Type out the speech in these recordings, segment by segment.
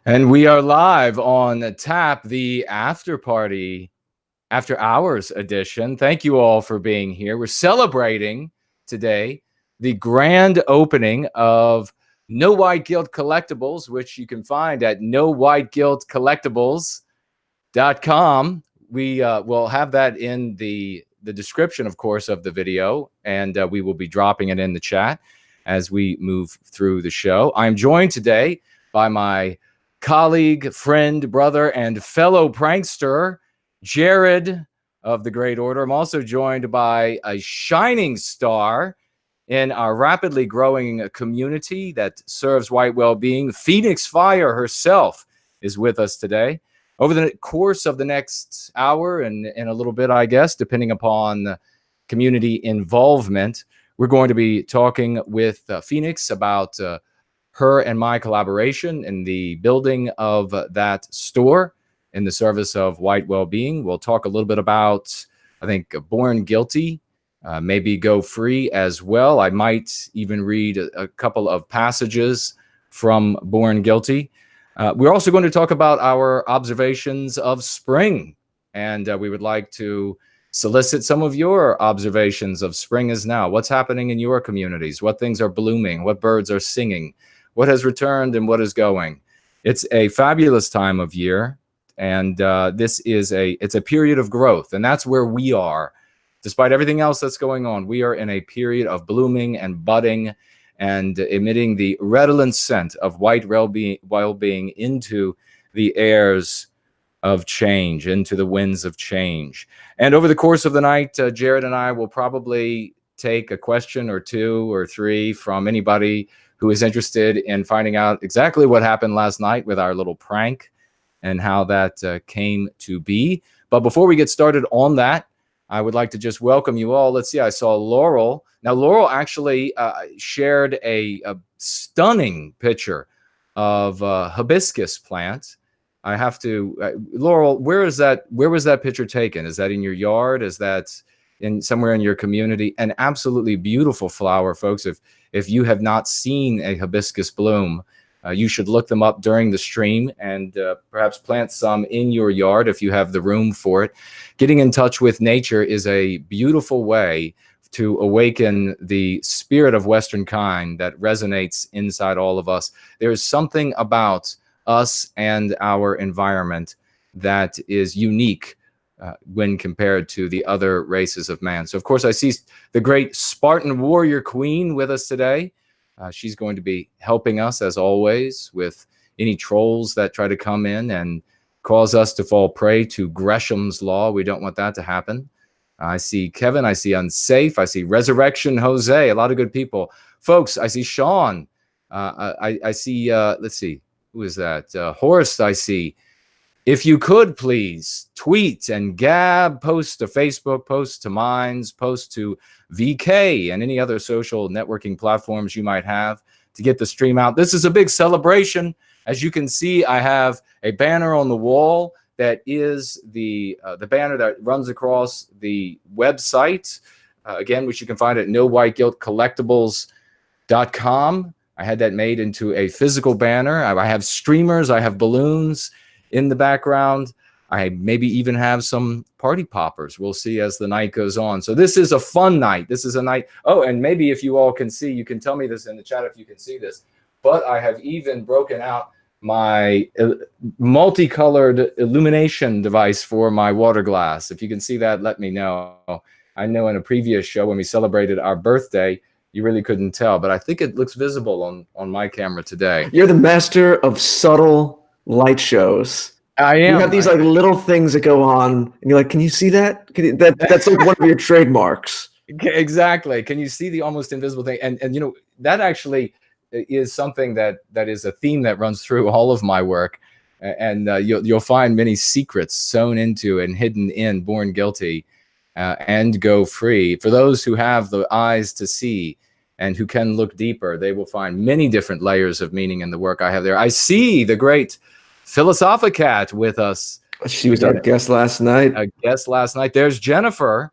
And we are live on Tap, the after party, after hours edition. Thank you all for being here. We're celebrating today the grand opening of No White Guilt Collectibles, which you can find at nowhiteguiltcollectibles.com. We will have that in the description, of course, of the video, and we will be dropping it in the chat as we move through the show. I'm joined today by my colleague, friend, brother, and fellow prankster, Jared of the Great Order. I'm also joined by a shining star in our rapidly growing community that serves white well-being. Phoenix Fire herself is with us today. Over the course of the next hour and a little bit, I guess, depending upon community involvement, we're going to be talking with Phoenix about her and my collaboration in the building of that store in the service of white well-being. We'll talk a little bit about, I think, Born Guilty, maybe Go Free as well. I might even read a couple of passages from Born Guilty. We're also going to talk about our observations of spring, and we would like to solicit some of your observations of spring is now. What's happening in your communities? What things are blooming? What birds are singing? What has returned and what is going? It's a fabulous time of year, and this is it's a period of growth, and that's where we are. Despite everything else that's going on, we are in a period of blooming and budding and emitting the redolent scent of white well-being into the airs of change, into the winds of change. And over the course of the night, Jared and I will probably take a question or two or three from anybody who is interested in finding out exactly what happened last night with our little prank and how that came to be. But before we get started on that, I would like to just welcome you all. Let's see, I saw Laurel. Now, Laurel actually shared a stunning picture of a hibiscus plant. I have to, Laurel, where was that picture taken? Is that in your yard? Is that in somewhere in your community? An absolutely beautiful flower, folks. If you have not seen a hibiscus bloom, you should look them up during the stream and perhaps plant some in your yard if you have the room for it. Getting in touch with nature is a beautiful way to awaken the spirit of Western kind that resonates inside all of us. There is something about us and our environment that is unique when compared to the other races of man. So, of course, I see the great Spartan warrior queen with us today. She's going to be helping us, as always, with any trolls that try to come in and cause us to fall prey to Gresham's law. We don't want that to happen. I see Kevin. I see Unsafe. I see Resurrection Jose. A lot of good people. Folks, I see Sean. I see, let's see, who is that? Horst, I see. If you could, please tweet and gab, post to Facebook, post to Minds, post to VK and any other social networking platforms you might have to get the stream out. This is a big celebration. As you can see, I have a banner on the wall that is the banner that runs across the website, again, which you can find at nowhiteguiltcollectibles.com. I had that made into a physical banner. I have streamers. I have balloons in the background. I maybe even have some party poppers. We'll see as the night goes on. So this is a fun night. This is a night. Oh, and maybe if you all can see, you can tell me this in the chat if you can see this. But I have even broken out my multicolored illumination device for my water glass. If you can see that, let me know. I know in a previous show when we celebrated our birthday, you really couldn't tell, but I think it looks visible on my camera today. You're the master of subtle light shows. I am. You have these like little things that go on, and you're like, "Can you see that? That's like one of your trademarks." Exactly. Can you see the almost invisible thing? And you know that actually is something that is a theme that runs through all of my work, and you'll find many secrets sewn into and hidden in Born Guilty and Go Free. For those who have the eyes to see and who can look deeper, they will find many different layers of meaning in the work I have there. I see the great Philosophicat with us. She was our guest last night. A guest last night. There's Jennifer.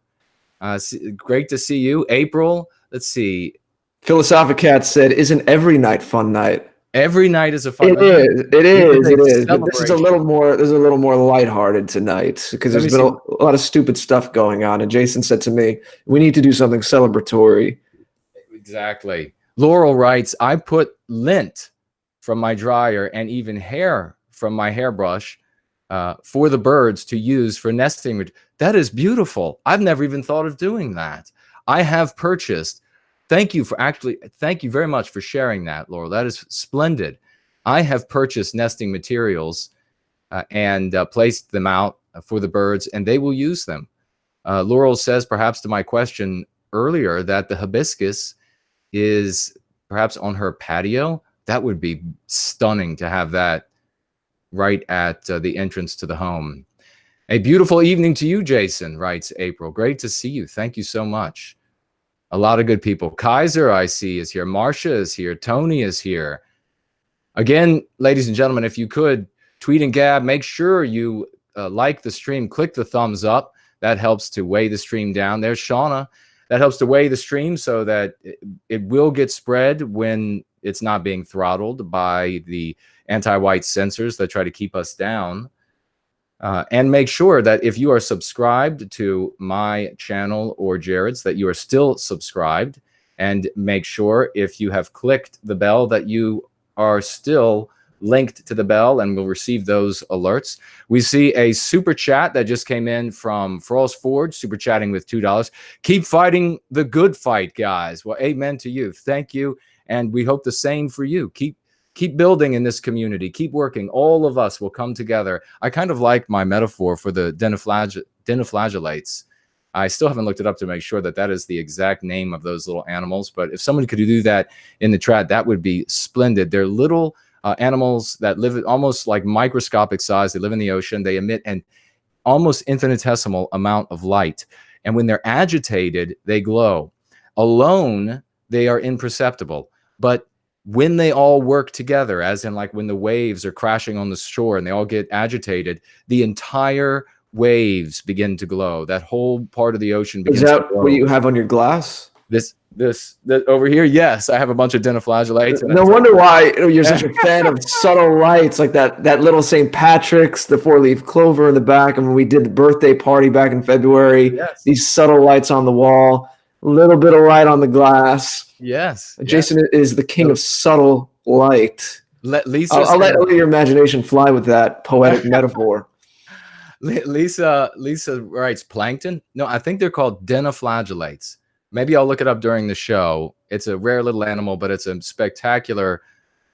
Great to see you. April. Let's see. Philosophicat said, "Isn't every night fun night?" Every night is a fun. It is. It is. It is. But this is a little celebration. more. There's a little more lighthearted tonight because Let there's me been see. a lot of stupid stuff going on. And Jason said to me, "We need to do something celebratory." Exactly. Laurel writes, I put lint from my dryer and even hair from my hairbrush for the birds to use for nesting. That is beautiful. I've never even thought of doing that. I have purchased. Thank you very much for sharing that, Laurel. That is splendid. I have purchased nesting materials and placed them out for the birds, and they will use them. Laurel says, perhaps to my question earlier, that the hibiscus is perhaps on her patio. That would be stunning to have that right at the entrance to the home. A beautiful evening to you, Jason, writes April. Great to see you. Thank you so much. A lot of good people. Kaiser, I see, is here. Marcia is here. Tony is here. Again, ladies and gentlemen, if you could tweet and gab, make sure you like the stream, click the thumbs up. That helps to weigh the stream down. There's Shauna. That helps to weigh the stream so that it will get spread when it's not being throttled by the anti-white censors that try to keep us down. And make sure that if you are subscribed to my channel or Jared's, that you are still subscribed. And make sure if you have clicked the bell that you are still linked to the bell and will receive those alerts. We see a super chat that just came in from Frost Forge, super chatting with $2. Keep fighting the good fight, guys. Well, amen to you. Thank you. And we hope the same for you. Keep building in this community. Keep working. All of us will come together. I kind of like my metaphor for the dinoflagellates. I still haven't looked it up to make sure that that is the exact name of those little animals. But if somebody could do that in the chat, that would be splendid. They're little animals that live almost like microscopic size. They live in the ocean. They emit an almost infinitesimal amount of light. And when they're agitated, they glow. Alone, they are imperceptible. But when they all work together, as in like when the waves are crashing on the shore and they all get agitated, the entire waves begin to glow. That whole part of the ocean begins to glow. What you have on your glass? This over here, yes, I have a bunch of dinoflagellates. No wonder why you're such a fan of subtle lights, like that little St. Patrick's, the 4-leaf clover in the back. And when we did the birthday party back in February, yes, these subtle lights on the wall, a little bit of light on the glass. Yes, Jason is the king of subtle light. I'll let your imagination fly with that poetic metaphor. Lisa writes plankton. No, I think they're called dinoflagellates. Maybe I'll look it up during the show. It's a rare little animal, but it's a spectacular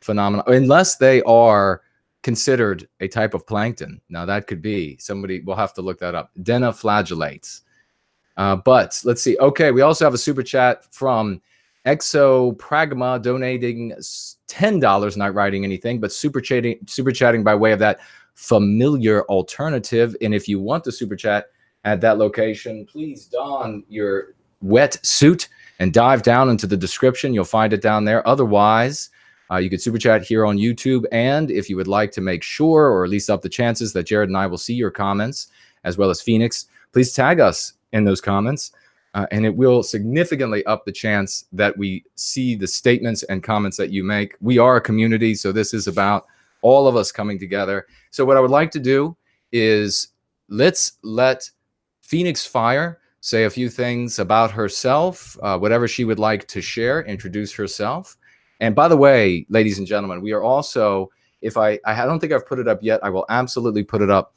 phenomenon. Unless they are considered a type of plankton. Now, that could be. Somebody will have to look that up. Dinoflagellates. But let's see. Okay, we also have a super chat from Exopragma donating $10, not writing anything, but super chatting by way of that familiar alternative. And if you want the super chat at that location, please don your wet suit and dive down into the description. You'll find it down there. Otherwise, you could super chat here on YouTube. And if you would like to make sure, or at least up the chances that Jared and I will see your comments, as well as Phoenix, please tag us in those comments. And it will significantly up the chance that we see the statements and comments that you make. We are a community, so this is about all of us coming together. So what I would like to do is let's let Phoenix Fire say a few things about herself, whatever she would like to share, introduce herself. And by the way, ladies and gentlemen, we are also, if I don't think I've put it up yet, I will absolutely put it up.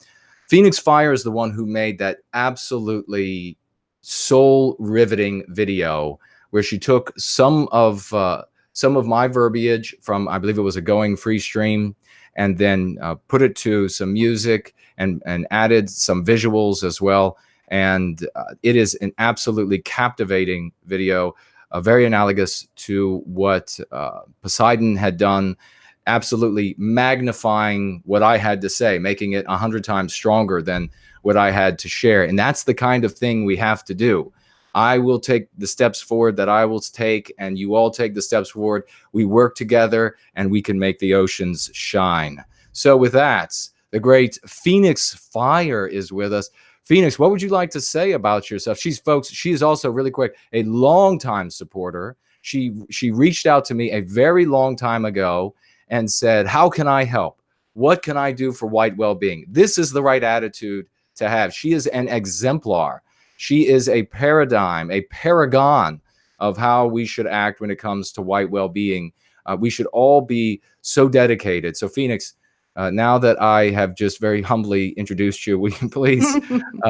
Phoenix Fire is the one who made that absolutely soul riveting video where she took some of my verbiage from, I believe it was a Going Free stream, and then put it to some music and added some visuals as well. And it is an absolutely captivating video, very analogous to what Poseidon had done, absolutely magnifying what I had to say, making it 100 times stronger than what I had to share. And that's the kind of thing we have to do. I will take the steps forward that I will take, and you all take the steps forward. We work together, and we can make the oceans shine. So with that, the great Phoenix Fire is with us. Phoenix, what would you like to say about yourself? She is also, really quick, a longtime supporter. She reached out to me a very long time ago and said, how can I help? What can I do for white well-being? This is the right attitude to have. She is an exemplar. She is a paradigm, a paragon of how we should act when it comes to white well-being. We should all be so dedicated. So Phoenix, now that I have just very humbly introduced you, will you please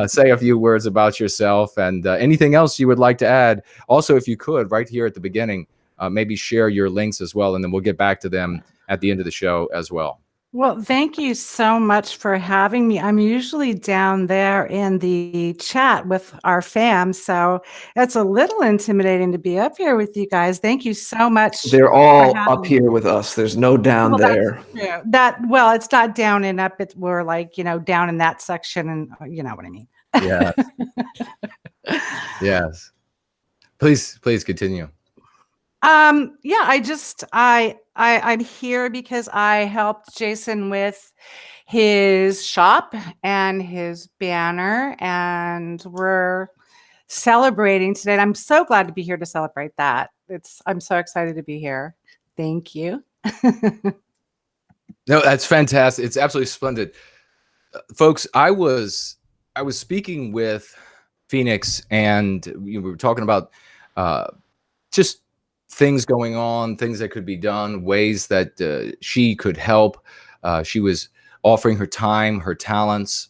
say a few words about yourself and anything else you would like to add? Also, if you could, right here at the beginning, maybe share your links as well, and then we'll get back to them at the end of the show as well. Well, thank you so much for having me. I'm usually down there in the chat with our fam, so it's a little intimidating to be up here with you guys. Thank you so much. They're all up here with us. There's no down there. Well, it's not down and up. We're like, down in that section, and you know what I mean. Yeah. Yes. Please continue. Yeah, I'm here because I helped Jason with his shop and his banner, and we're celebrating today. And I'm so glad to be here to celebrate that. I'm so excited to be here. Thank you. No, that's fantastic. It's absolutely splendid. Folks, I was speaking with Phoenix, and we were talking about just things going on, things that could be done, ways that she could help. She was offering her time, her talents,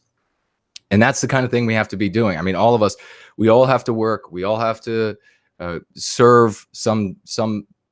and that's the kind of thing we have to be doing. I mean, all of us, we all have to work. We all have to serve some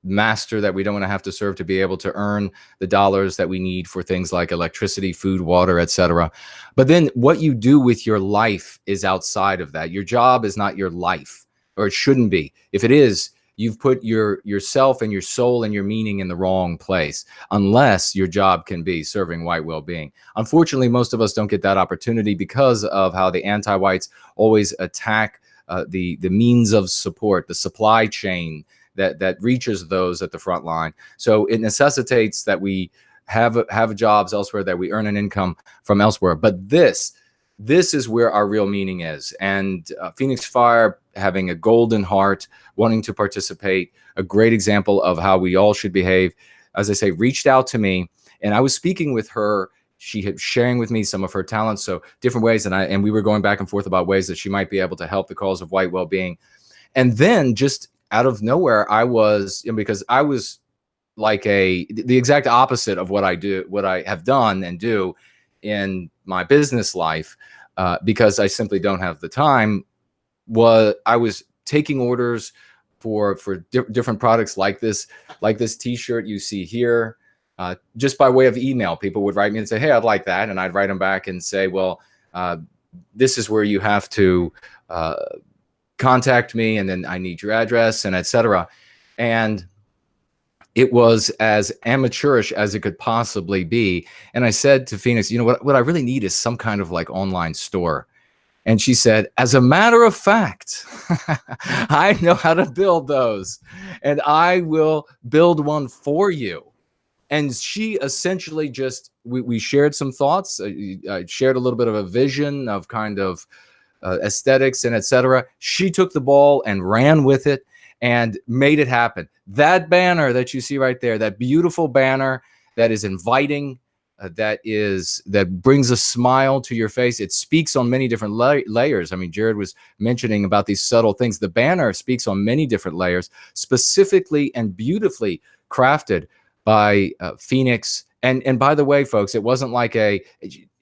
master that we don't want to have to serve to be able to earn the dollars that we need for things like electricity, food, water, etc. But then what you do with your life is outside of that. Your job is not your life, or it shouldn't be. If it is, you've put yourself and your soul and your meaning in the wrong place, unless your job can be serving white well-being. Unfortunately, most of us don't get that opportunity because of how the anti-whites always attack the means of support, the supply chain that reaches those at the front line. So it necessitates that we have jobs elsewhere, that we earn an income from elsewhere. But this is where our real meaning is. And Phoenix Fire, having a golden heart, wanting to participate, a great example of how we all should behave, as I say, reached out to me, and I was speaking with her. She had sharing with me some of her talents, so different ways, and we were going back and forth about ways that she might be able to help the cause of white well-being. And then just out of nowhere, I was, because I was like the exact opposite of what I have done and do in my business life, because I simply don't have the time. I was taking orders for different products like this T-shirt you see here, just by way of email. People would write me and say, hey, I'd like that, and I'd write them back and say, well, this is where you have to contact me, and then I need your address, and etc. And it was as amateurish as it could possibly be. And I said to Phoenix, what I really need is some kind of like online store. And she said, as a matter of fact, I know how to build those, and I will build one for you. And she essentially just, we shared some thoughts. I shared a little bit of a vision of kind of aesthetics and etc. She took the ball and ran with it and made it happen. That banner that you see right there, that beautiful banner that is inviting, that brings a smile to your face. It speaks on many different layers. I mean, Jared was mentioning about these subtle things. The banner speaks on many different layers, specifically and beautifully crafted by Phoenix. And by the way, folks, it wasn't like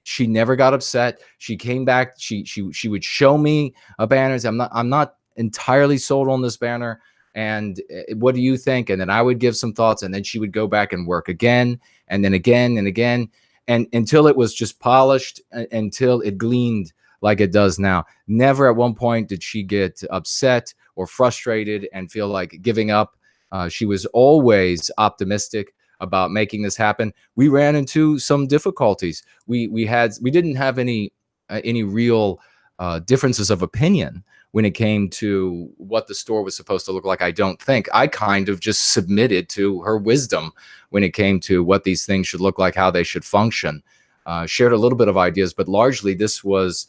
she never got upset. She came back. She would show me banners. I'm not entirely sold on this banner, and what do you think? And then I would give some thoughts, and then she would go back and work again, and then again and again, and until it was just polished, until it gleamed like it does now. Never at one point did she get upset or frustrated and feel like giving up. She was always optimistic about making this happen. We ran into some difficulties. We didn't have any real differences of opinion when it came to what the store was supposed to look like. I don't think. I kind of just submitted to her wisdom when it came to what these things should look like, how they should function. Shared a little bit of ideas, but largely this was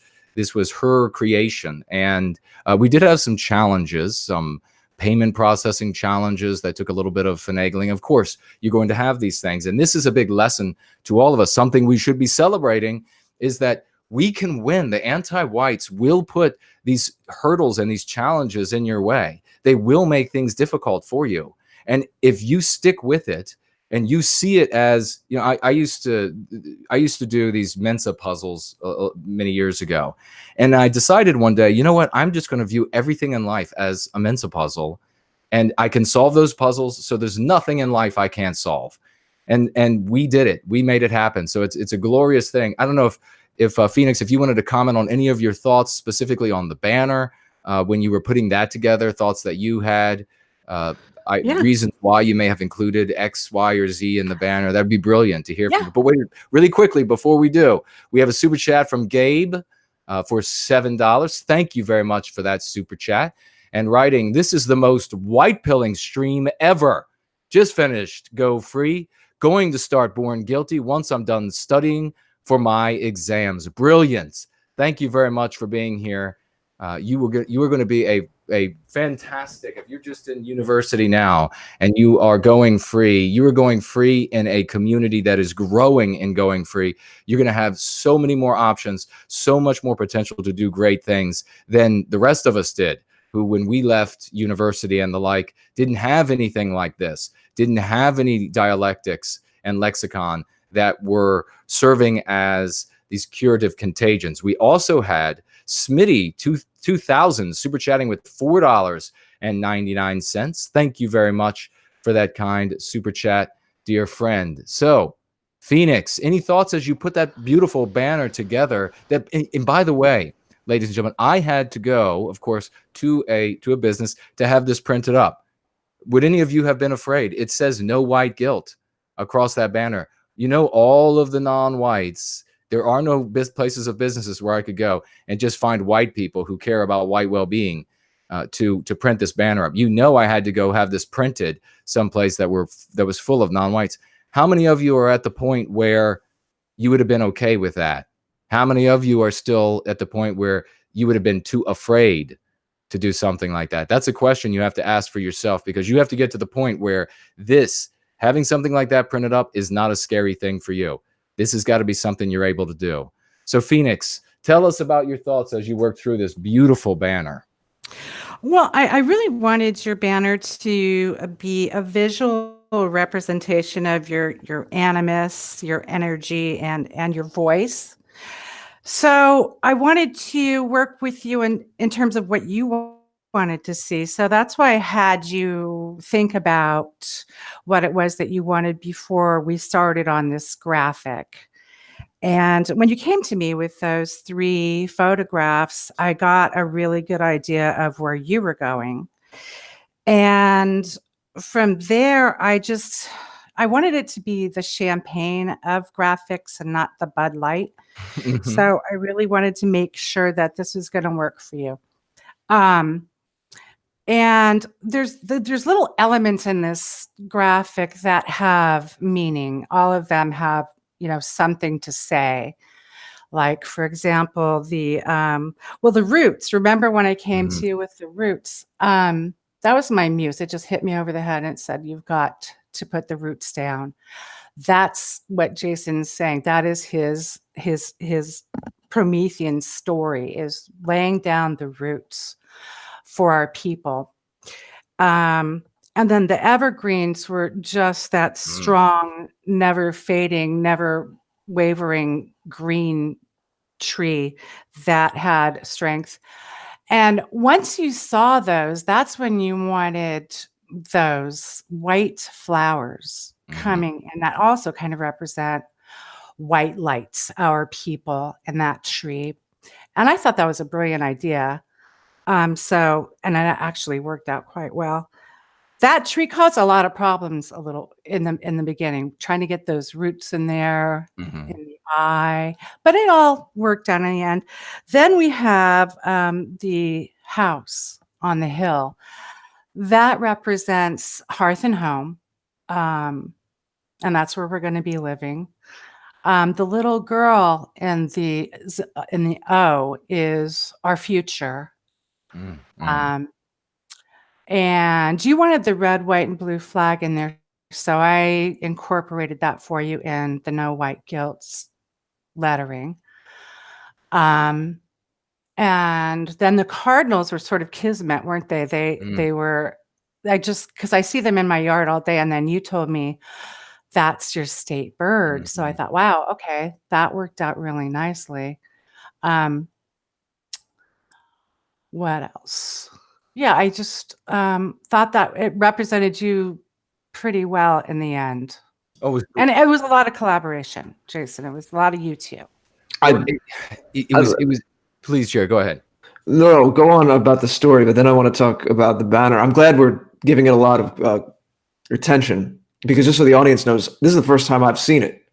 her creation. And we did have some challenges, some payment processing challenges that took a little bit of finagling. Of course, you're going to have these things. And this is a big lesson to all of us. Something we should be celebrating is that we can win. The anti-whites will put these hurdles and these challenges in your way. They will make things difficult for you. And if you stick with it and you see it as, you know, I used to do these Mensa puzzles many years ago. And I decided one day, you know what, I'm just going to view everything in life as a Mensa puzzle, and I can solve those puzzles. So there's nothing in life I can't solve. And we did it. We made it happen. So it's a glorious thing. I don't know if Phoenix, if you wanted to comment on any of your thoughts specifically on the banner, when you were putting that together, thoughts that you had, reasons why you may have included X, Y, or Z in the banner. That'd be brilliant to hear from you. But wait, really quickly before we do, we have a super chat from Gabe for $7. Thank you very much for that super chat. And writing, this is the most white pilling stream ever. Just finished Go Free. Going to start Born Guilty once I'm done studying for my exams. Brilliant. Thank you very much for being here. You were going to be a fantastic, if you're just in university now and you are going free, you are going free in a community that is growing and going free. You're going to have so many more options, so much more potential to do great things than the rest of us did, who, when we left university and the like, didn't have anything like this, didn't have any dialectics and lexicon that were serving as these curative contagions. We also had Smitty 2000 super chatting with $4.99. Thank you very much for that kind super chat, dear friend. So, Phoenix, any thoughts as you put that beautiful banner together? That, and by the way, ladies and gentlemen, I had to go, of course, to a business to have this printed up. Would any of you have been afraid? It says no white guilt across that banner. You know, all of the non-whites, there are no places of businesses where I could go and just find white people who care about white well-being to print this banner up. You know, I had to go have this printed someplace that was full of non-whites. How many of you are at the point where you would have been okay with that? How many of you are still at the point where you would have been too afraid to do something like that? That's a question you have to ask for yourself, because you have to get to the point where having something like that printed up is not a scary thing for you. This has got to be something you're able to do. So, Phoenix, tell us about your thoughts as you work through this beautiful banner. Well, I really wanted your banner to be a visual representation of your animus, your energy, and your voice. So I wanted to work with you in terms of what you wanted to see. So that's why I had you think about what it was that you wanted before we started on this graphic. And when you came to me with those 3 photographs, I got a really good idea of where you were going. And from there, I wanted it to be the champagne of graphics and not the Bud Light. So I really wanted to make sure that this was going to work for you. And there's little elements in this graphic that have meaning. All of them have, something to say. Like, for example, the roots. Remember when I came to you with the roots? That was my muse. It just hit me over the head and it said, you've got to put the roots down. That's what Jason's saying. That is his Promethean story, is laying down the roots for our people. And then the evergreens were just that strong, never fading, never wavering green tree that had strength. And once you saw those, that's when you wanted those white flowers coming, and that also kind of represent white lights, our people, and that tree. And I thought that was a brilliant idea. And it actually worked out quite well. That tree caused a lot of problems a little in the beginning, trying to get those roots in there, in the eye, but it all worked out in the end. Then we have the house on the hill. That represents hearth and home, and that's where we're going to be living. The little girl in the O is our future. And you wanted the red, white, and blue flag in there. So I incorporated that for you in the no white guilt lettering. And then the cardinals were sort of kismet, weren't they? They were, because I see them in my yard all day. And then you told me that's your state bird. So I thought, wow, okay, that worked out really nicely. What else? Yeah, I just thought that it represented you pretty well in the end. Oh, and it was a lot of collaboration, Jason. It was a lot of you two. It was. Please, Jared, go ahead. No, go on about the story, but then I want to talk about the banner. I'm glad we're giving it a lot of attention, because just so the audience knows, this is the first time I've seen it.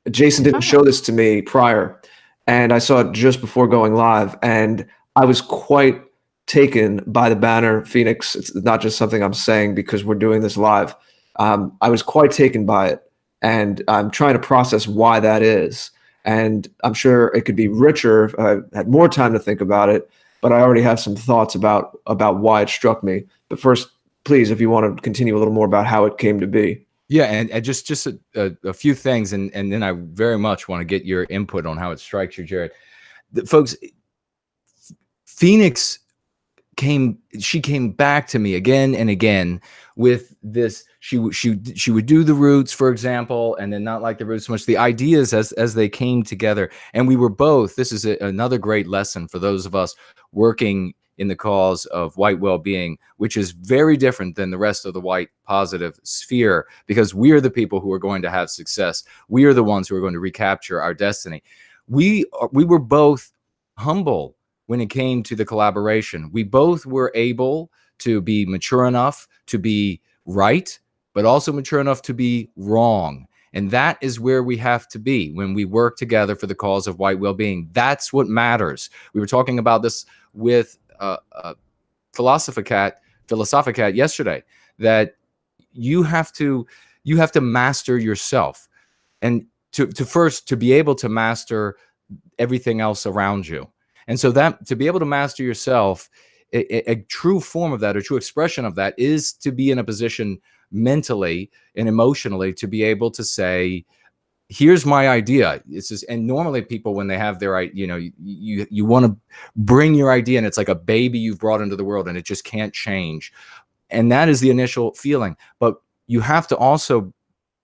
Jason didn't show this to me prior, and I saw it just before going live, and I was quite taken by the banner, Phoenix. It's not just something I'm saying because we're doing this live. I was quite taken by it, and I'm trying to process why that is. And I'm sure it could be richer if I had more time to think about it, but I already have some thoughts about why it struck me. But first, please, if you want to continue a little more about how it came to be. Yeah, and just a few things, and then I very much want to get your input on how it strikes you, Jared. Folks, Phoenix came back to me again and again with this. She would do the roots, for example, and then not like the roots so much. The ideas as they came together, and we were both. This is another great lesson for those of us working in the cause of white well-being, which is very different than the rest of the white positive sphere, because we are the people who are going to have success. We are the ones who are going to recapture our destiny. We were both humble when it came to the collaboration. We both were able to be mature enough to be right, but also mature enough to be wrong. And that is where we have to be when we work together for the cause of white well-being. That's what matters. We were talking about this with Philosophicat yesterday, that you have to master yourself, and to be able to master everything else around you. And so that to be able to master yourself, a true form of that, a true expression of that, is to be in a position mentally and emotionally to be able to say, here's my idea. It's just, and normally people, when they have their, you want to bring your idea, and it's like a baby you've brought into the world and it just can't change. And that is the initial feeling. But you have to also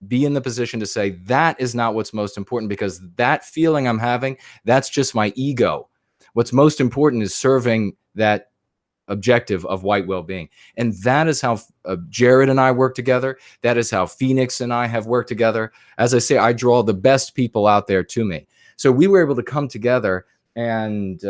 be in the position to say, that is not what's most important, because that feeling I'm having, that's just my ego. What's most important is serving that objective of white well-being. And that is how Jared and I work together. That is how Phoenix and I have worked together. As I say, I draw the best people out there to me. So we were able to come together and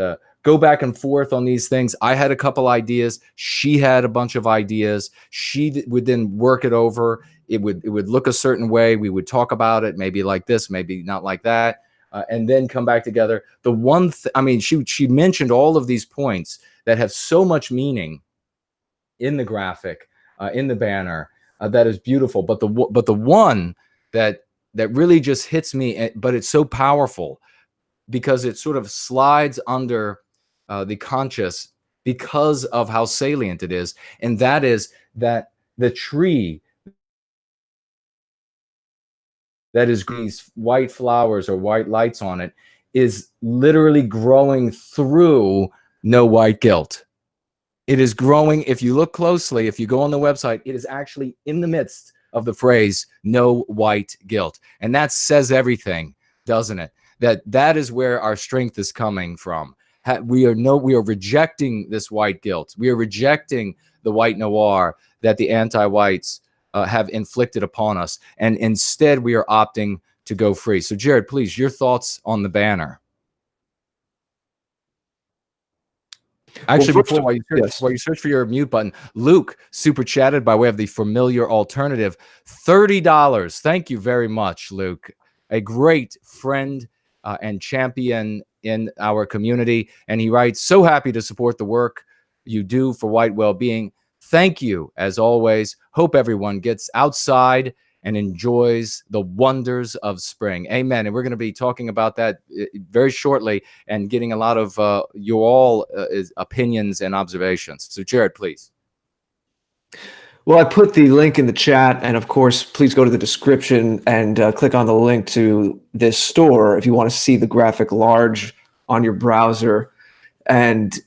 go back and forth on these things. I had a couple ideas. She had a bunch of ideas. She would then work it over. It would look a certain way. We would talk about it, maybe like this, maybe not like that, and then come back together. The one she mentioned all of these points that have so much meaning in the graphic, in the banner, that is beautiful. But the one that really just hits me, but it's so powerful because it sort of slides under the conscious because of how salient it is, and that is that the tree that is these white flowers or white lights on it is literally growing through no white guilt. It is growing. If you look closely, if you go on the website, it is actually in the midst of the phrase no white guilt. And that says everything, doesn't it? That is where our strength is coming from. We are rejecting this white guilt. We are rejecting the white noir that the anti-whites have inflicted upon us. And instead, we are opting to go free. So, Jared, please, your thoughts on the banner. Actually, while you search for your mute button, Luke super chatted by way of the familiar alternative, $30. Thank you very much, Luke. A great friend and champion in our community. And he writes, so happy to support the work you do for white well-being. Thank you, as always. Hope everyone gets outside and enjoys the wonders of spring. Amen. And we're going to be talking about that very shortly and getting a lot of your all opinions and observations. So, Jared, please. Well, I put the link in the chat, and of course, please go to the description and click on the link to this store if you want to see the graphic large on your browser and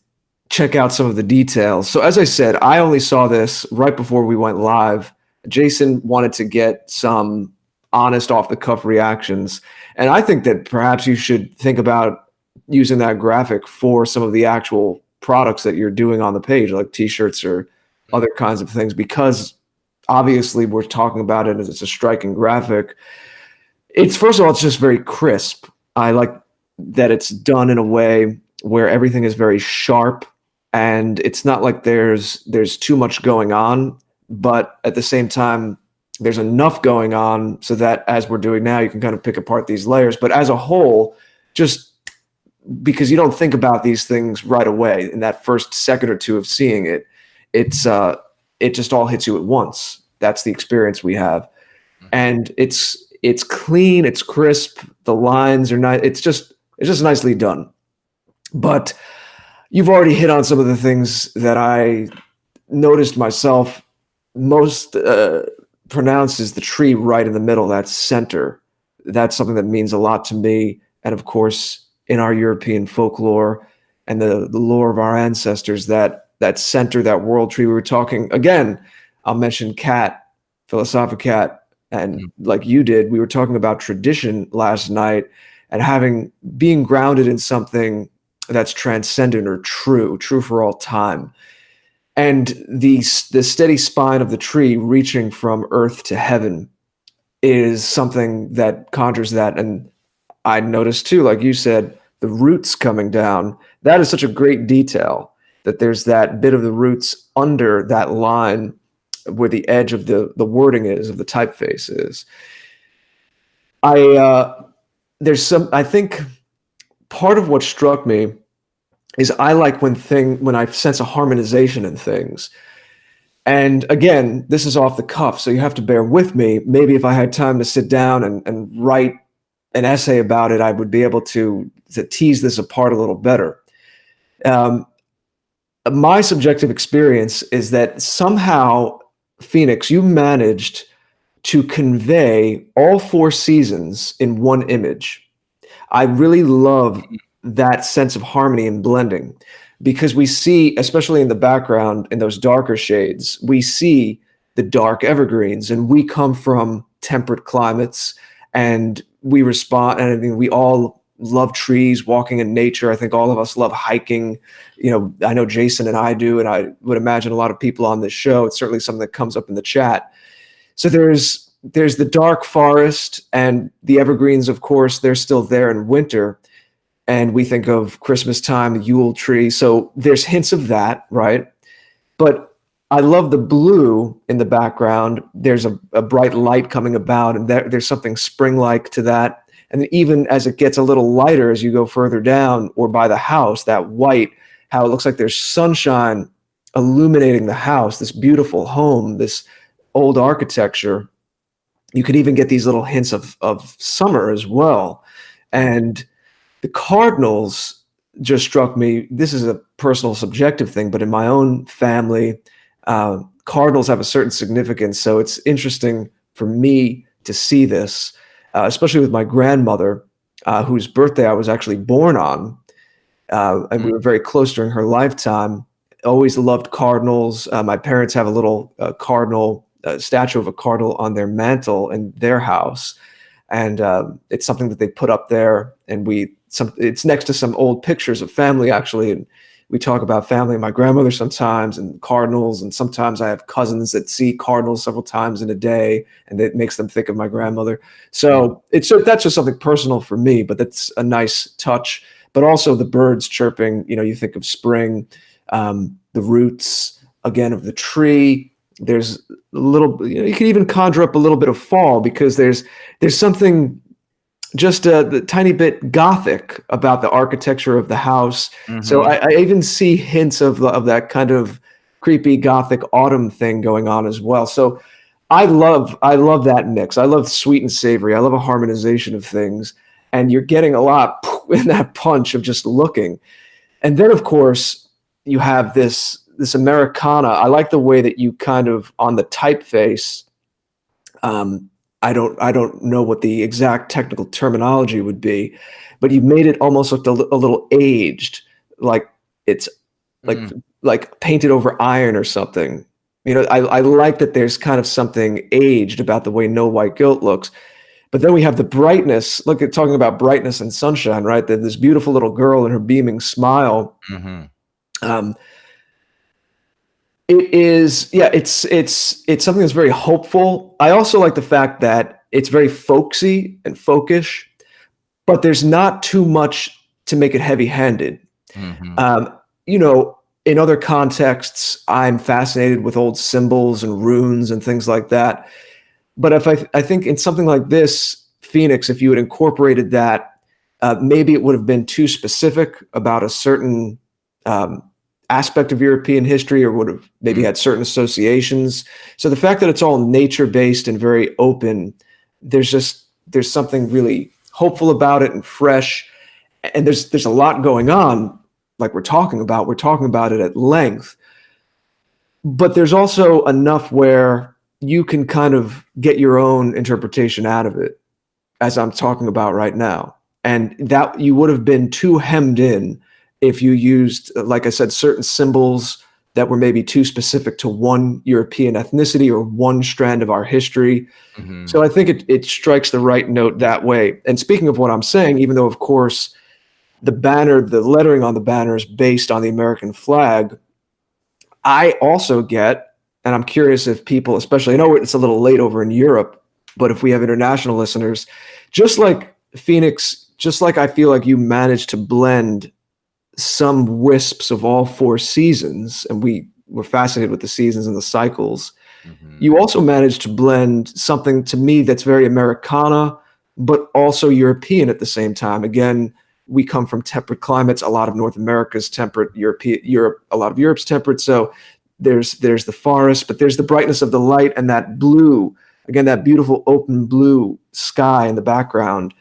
check out some of the details. So as I said, I only saw this right before we went live. Jason wanted to get some honest off-the-cuff reactions, and I think that perhaps you should think about using that graphic for some of the actual products that you're doing on the page, like t-shirts or other kinds of things, because obviously we're talking about it as it's a striking graphic. It's, first of all, it's just very crisp. I like that it's done in a way where everything is very sharp, and it's not like there's too much going on, but at the same time there's enough going on so that, as we're doing now, you can kind of pick apart these layers. But as a whole, just because you don't think about these things right away in that first second or two of seeing it, it just all hits you at once. That's the experience we have. And it's clean, it's crisp, the lines are nice, it's just nicely done. But you've already hit on some of the things that I noticed myself. Most pronounced is the tree right in the middle, that center. That's something that means a lot to me. And of course, in our European folklore and the lore of our ancestors, that center, that world tree we were talking, again, I'll mention Cat, Philosophicat, and like you did, we were talking about tradition last night and being grounded in something that's transcendent or true for all time. And the steady spine of the tree reaching from earth to heaven is something that conjures that. And I noticed too, like you said, the roots coming down, that is such a great detail, that there's that bit of the roots under that line where the edge of the wording is, of the typeface is. I think part of what struck me is I like when I sense a harmonization in things. And again, this is off the cuff, so you have to bear with me. Maybe if I had time to sit down and write an essay about it, I would be able to tease this apart a little better. My subjective experience is that somehow, Phoenix, you managed to convey all 4 seasons in one image. I really love that sense of harmony and blending, because we see, especially in the background, in those darker shades, we see the dark evergreens, and we come from temperate climates, and we respond, and I mean, we all love trees, walking in nature. I think all of us love hiking. You know, I know Jason and I do, and I would imagine a lot of people on this show. It's certainly something that comes up in the chat. So there's the dark forest, and the evergreens, of course, they're still there in winter. And we think of Christmas time, the Yule tree. So there's hints of that, right? But I love the blue in the background. There's a bright light coming about, and there's something spring-like to that. And even as it gets a little lighter as you go further down or by the house, that white, how it looks like there's sunshine illuminating the house, this beautiful home, this old architecture. You could even get these little hints of summer as well. And the cardinals just struck me. This is a personal subjective thing, but in my own family, cardinals have a certain significance. So it's interesting for me to see this, especially with my grandmother, whose birthday I was actually born on. And we were very close during her lifetime. Always loved cardinals. My parents have a little statue of a cardinal on their mantle in their house. And it's something that they put up there. And it's next to some old pictures of family, actually. And we talk about family and my grandmother sometimes, and cardinals. And sometimes I have cousins that see cardinals several times in a day, and it makes them think of my grandmother. So that's just something personal for me, but that's a nice touch. But also the birds chirping, you think of spring, the roots, again, of the tree. There's a little, you can even conjure up a little bit of fall, because there's something just a tiny bit Gothic about the architecture of the house. Mm-hmm. So I even see hints of that kind of creepy Gothic autumn thing going on as well. So I love that mix. I love sweet and savory. I love a harmonization of things, and you're getting a lot in that punch of just looking. And then, of course, you have this this Americana. I like the way that you kind of on the typeface. I don't know what the exact technical terminology would be, but you made it almost look a little aged, like it's like painted over iron or something. You know, I like that there's kind of something aged about the way No White Guilt looks. But then we have the brightness. Look at talking about brightness and sunshine, right? That this beautiful little girl and her beaming smile. It is, yeah, it's something that's very hopeful. I also like the fact that it's very folksy and folkish, but there's not too much to make it heavy-handed. You know, in other contexts, I'm fascinated with old symbols and runes and things like that. But if I think in something like this, Phoenix, if you had incorporated that, maybe it would have been too specific about a certain aspect of European history, or would have maybe had certain associations. So the fact that it's all nature-based and very open, there's something really hopeful about it and fresh. And there's a lot going on, like we're talking about it at length. But there's also enough where you can kind of get your own interpretation out of it, as I'm talking about right now. And that you would have been too hemmed in if you used, like I said, certain symbols that were maybe too specific to one European ethnicity or one strand of our history. So I think it strikes the right note that way. And speaking of what I'm saying, even though, of course, the lettering on the banner is based on the American flag, I also get, and I'm curious if people, especially, I know it's a little late over in Europe, but if we have international listeners, just like Phoenix, just like I feel like you managed to blend some wisps of all four seasons, and we were fascinated with the seasons and the cycles, you also managed to blend something to me that's very Americana, but also European at the same time. Again, we come from temperate climates. A lot of North America's temperate, Europe, a lot of Europe's temperate. So there's the forest, but there's the brightness of the light and that blue, again, that beautiful open blue sky in the background,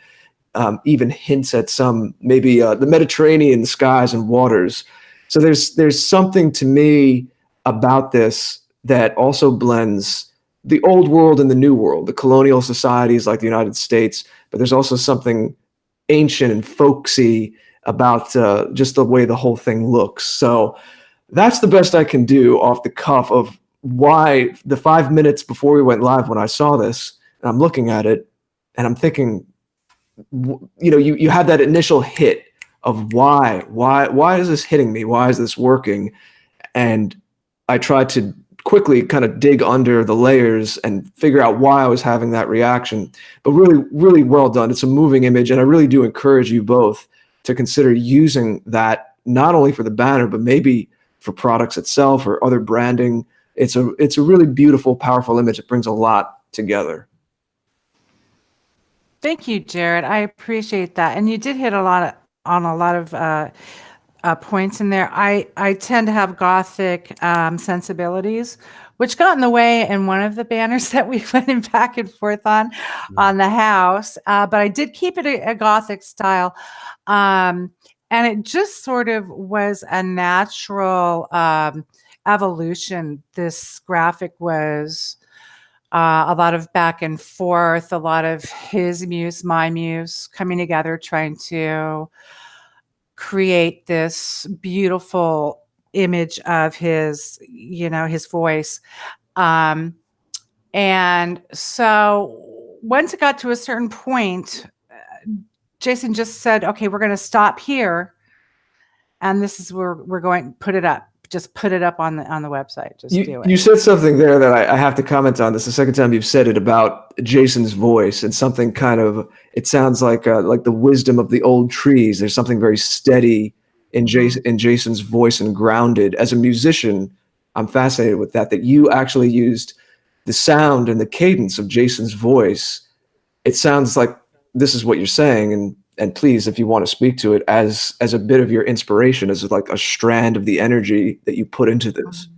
even hints at some, maybe the Mediterranean skies and waters. So there's something to me about this that also blends the old world and the new world, the colonial societies like the United States, but there's also something ancient and folksy about just the way the whole thing looks. So that's the best I can do off the cuff of why the 5 minutes before we went live, when I saw this, and I'm looking at it and I'm thinking, you know, you had that initial hit of why is this hitting me? Why is this working? And I tried to quickly kind of dig under the layers and figure out why I was having that reaction. But really, really well done. It's a moving image, and I really do encourage you both to consider using that not only for the banner, but maybe for products itself or other branding. It's a really beautiful, powerful image. It brings a lot together. Thank you, Jared. I appreciate that. And you did hit on a lot of points in there. I tend to have Gothic sensibilities, which got in the way in one of the banners that we went back and forth on the house. But I did keep it a Gothic style. And it just sort of was a natural evolution. This graphic was a lot of back and forth, a lot of his muse, my muse coming together, trying to create this beautiful image of his, you know, his voice. And so once it got to a certain point, Jason just said, okay, we're going to stop here. And this is where we're going to put it up. Just put it up on the website. Just do it. You said something there that I have to comment on. This is the second time you've said it about Jason's voice, and something kind of, it sounds like the wisdom of the old trees. There's something very steady in Jason's voice and grounded. As a musician, I'm fascinated with that you actually used the sound and the cadence of Jason's voice. It sounds like this is what you're saying, and please, if you want to speak to it as a bit of your inspiration, as like a strand of the energy that you put into this.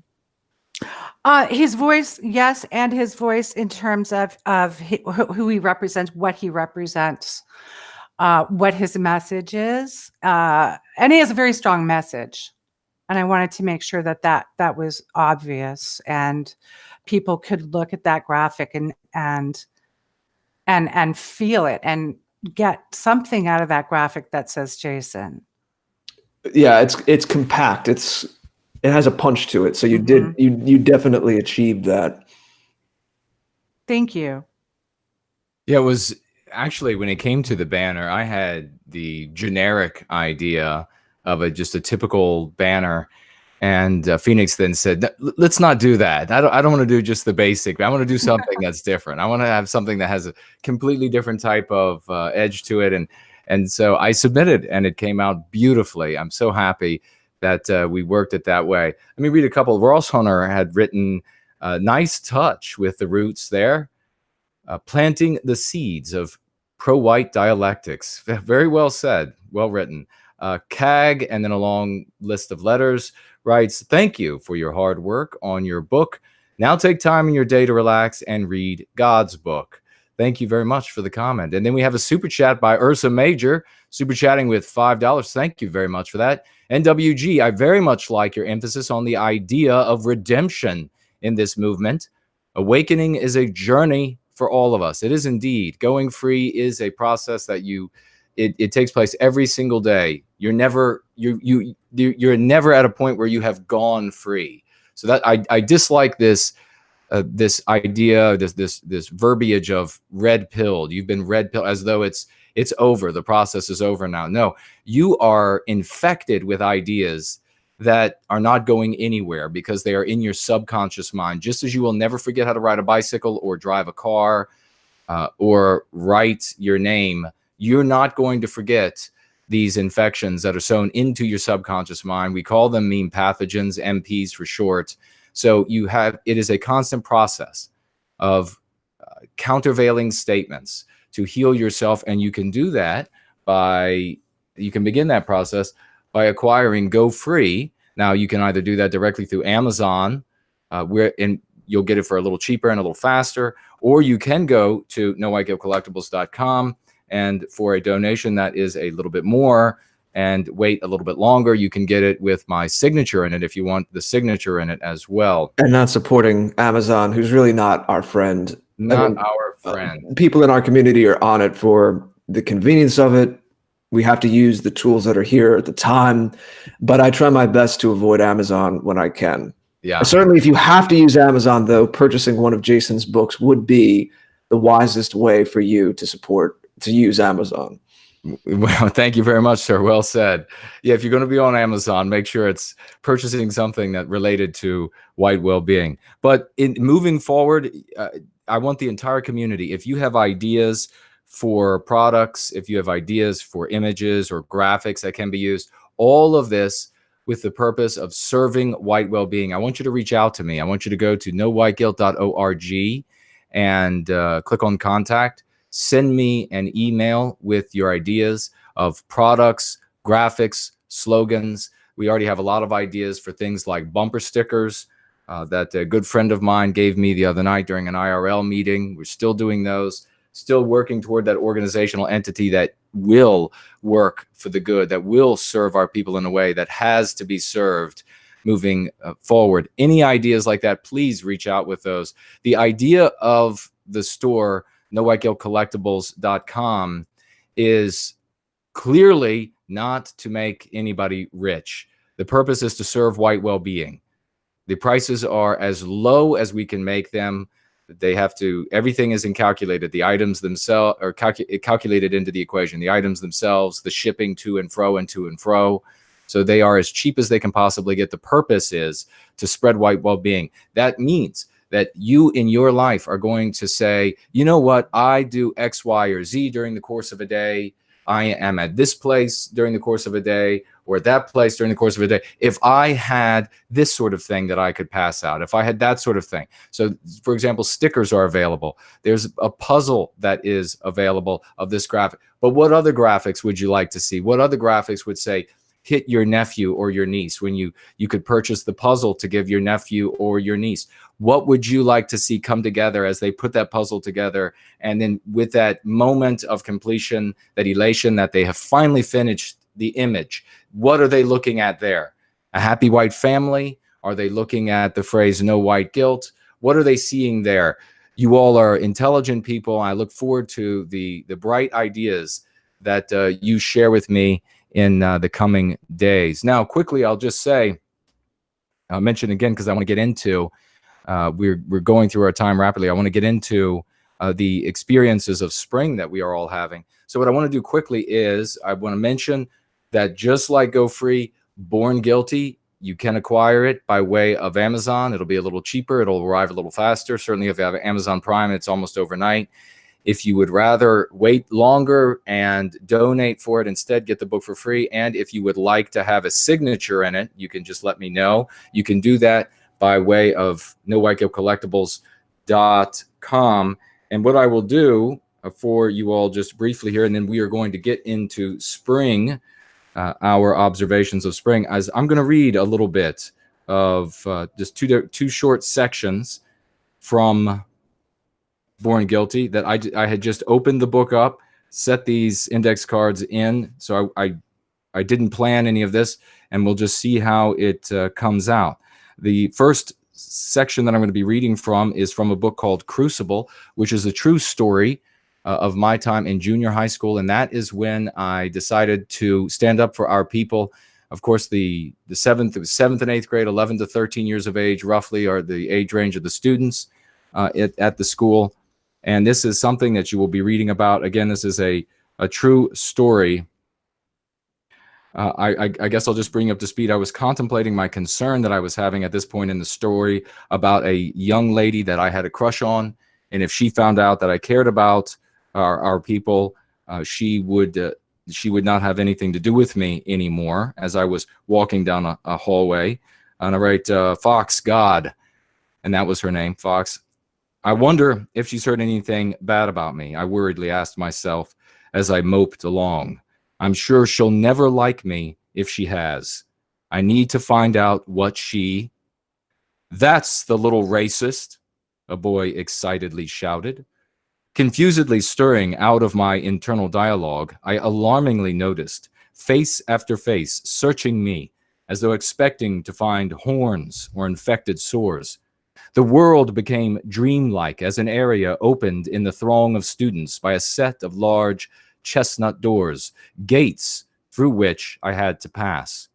His voice, yes, and his voice in terms of who he represents, what he represents, what his message is, and he has a very strong message. And I wanted to make sure that that was obvious and people could look at that graphic and feel it and get something out of that graphic that says Jason. Yeah, it's compact. It has a punch to it. So you you definitely achieved that. Thank you. Yeah, it was actually, when it came to the banner, I had the generic idea of just a typical banner. And Phoenix then said, let's not do that. I don't want to do just the basic. I want to do something that's different. I want to have something that has a completely different type of edge to it. And so I submitted, and it came out beautifully. I'm so happy that we worked it that way. Let me read a couple. Ross Hunter had written a nice touch with the roots there. Planting the seeds of pro-white dialectics. Very well said. Well written. CAG, and then a long list of letters, writes, thank you for your hard work on your book. Now take time in your day to relax and read God's book. Thank you very much for the comment. And then we have a super chat by Ursa Major, super chatting with $5. Thank you very much for that. NWG, I very much like your emphasis on the idea of redemption in this movement. Awakening is a journey for all of us. It is indeed. Going free is a process that it takes place every single day. You're never at a point where you have gone free. So that I dislike this this idea, this verbiage of red pilled. You've been red pilled, as though it's over. The process is over now. No, you are infected with ideas that are not going anywhere because they are in your subconscious mind. Just as you will never forget how to ride a bicycle or drive a car or write your name, you're not going to forget these infections that are sown into your subconscious mind. We call them meme pathogens, MPs for short. So it is a constant process of countervailing statements to heal yourself. And you can do that you can begin that process by acquiring Go Free. Now, you can either do that directly through Amazon, and you'll get it for a little cheaper and a little faster, or you can go to NoWhiteGuiltCollectibles.com, and for a donation that is a little bit more and wait a little bit longer, you can get it with my signature in it if you want the signature in it as well. And not supporting Amazon, who's really not our friend. Our friend. People in our community are on it for the convenience of it. We have to use the tools that are here at the time, but I try my best to avoid Amazon when I can. Yeah. Certainly, if you have to use Amazon, though, purchasing one of Jason's books would be the wisest way for you to use Amazon. Well, thank you very much, sir. Well said. Yeah, if you're going to be on Amazon, make sure it's purchasing something that related to white well-being. But in moving forward, I want the entire community, if you have ideas for products, if you have ideas for images or graphics that can be used, all of this with the purpose of serving white well-being, I want you to reach out to me. I want you to go to nowhiteguilt.org and click on contact. Send me an email with your ideas of products, graphics, slogans. We already have a lot of ideas for things like bumper stickers that a good friend of mine gave me the other night during an IRL meeting. We're still doing those, still working toward that organizational entity that will work for the good, that will serve our people in a way that has to be served moving forward. Any ideas like that, please reach out with those. The idea of the store, NoWhiteGuiltCollectibles.com, is clearly not to make anybody rich. The purpose is to serve white well-being. The prices are as low as we can make them. They have to, everything is calculated. The items themselves are calculated into the equation. The items themselves, the shipping to and fro and to and fro. So they are as cheap as they can possibly get. The purpose is to spread white well-being. That means that you in your life are going to say, you know what, I do X, Y, or Z during the course of a day. I am at this place during the course of a day, or at that place during the course of a day. If I had this sort of thing that I could pass out, if I had that sort of thing. So, for example, stickers are available. There's a puzzle that is available of this graphic. But what other graphics would you like to see? What other graphics would say, hit your nephew or your niece, when you could purchase the puzzle to give your nephew or your niece? What would you like to see come together as they put that puzzle together? And then with that moment of completion, that elation that they have finally finished the image, what are they looking at there? A happy white family? Are they looking at the phrase no white guilt? What are they seeing there? You all are intelligent people. I look forward to the bright ideas that you share with me in the coming days. Now, quickly, I'll just say, I'll mention again because I want to get into, we're going through our time rapidly. I want to get into the experiences of spring that we are all having. So what I want to do quickly is I want to mention that just like Go Free, Born Guilty, you can acquire it by way of Amazon. It'll be a little cheaper. It'll arrive a little faster. Certainly if you have Amazon Prime, it's almost overnight. If you would rather wait longer and donate for it instead, get the book for free. And if you would like to have a signature in it, you can just let me know. You can do that by way of nowhiteguiltcollectibles.com. And what I will do for you all just briefly here, and then we are going to get into spring, our observations of spring, as I'm going to read a little bit of just two short sections from Born Guilty that I had just opened the book up, set these index cards in. So I didn't plan any of this, and we'll just see how it comes out. The first section that I'm going to be reading from is from a book called Crucible, which is a true story of my time in junior high school. And that is when I decided to stand up for our people. Of course, the seventh and 8th grade, 11 to 13 years of age, roughly, are the age range of the students at the school. And this is something that you will be reading about. Again, this is a true story. I guess I'll just bring you up to speed. I was contemplating my concern that I was having at this point in the story about a young lady that I had a crush on. And if she found out that I cared about our people, she would not have anything to do with me anymore as I was walking down a hallway. And I write, Fox God, and that was her name, Fox. I wonder if she's heard anything bad about me, I worriedly asked myself as I moped along. I'm sure she'll never like me if she has. I need to find out what she... That's the little racist, a boy excitedly shouted. Confusedly stirring out of my internal dialogue, I alarmingly noticed face after face searching me as though expecting to find horns or infected sores. The world became dreamlike as an area opened in the throng of students by a set of large chestnut doors, gates through which I had to pass.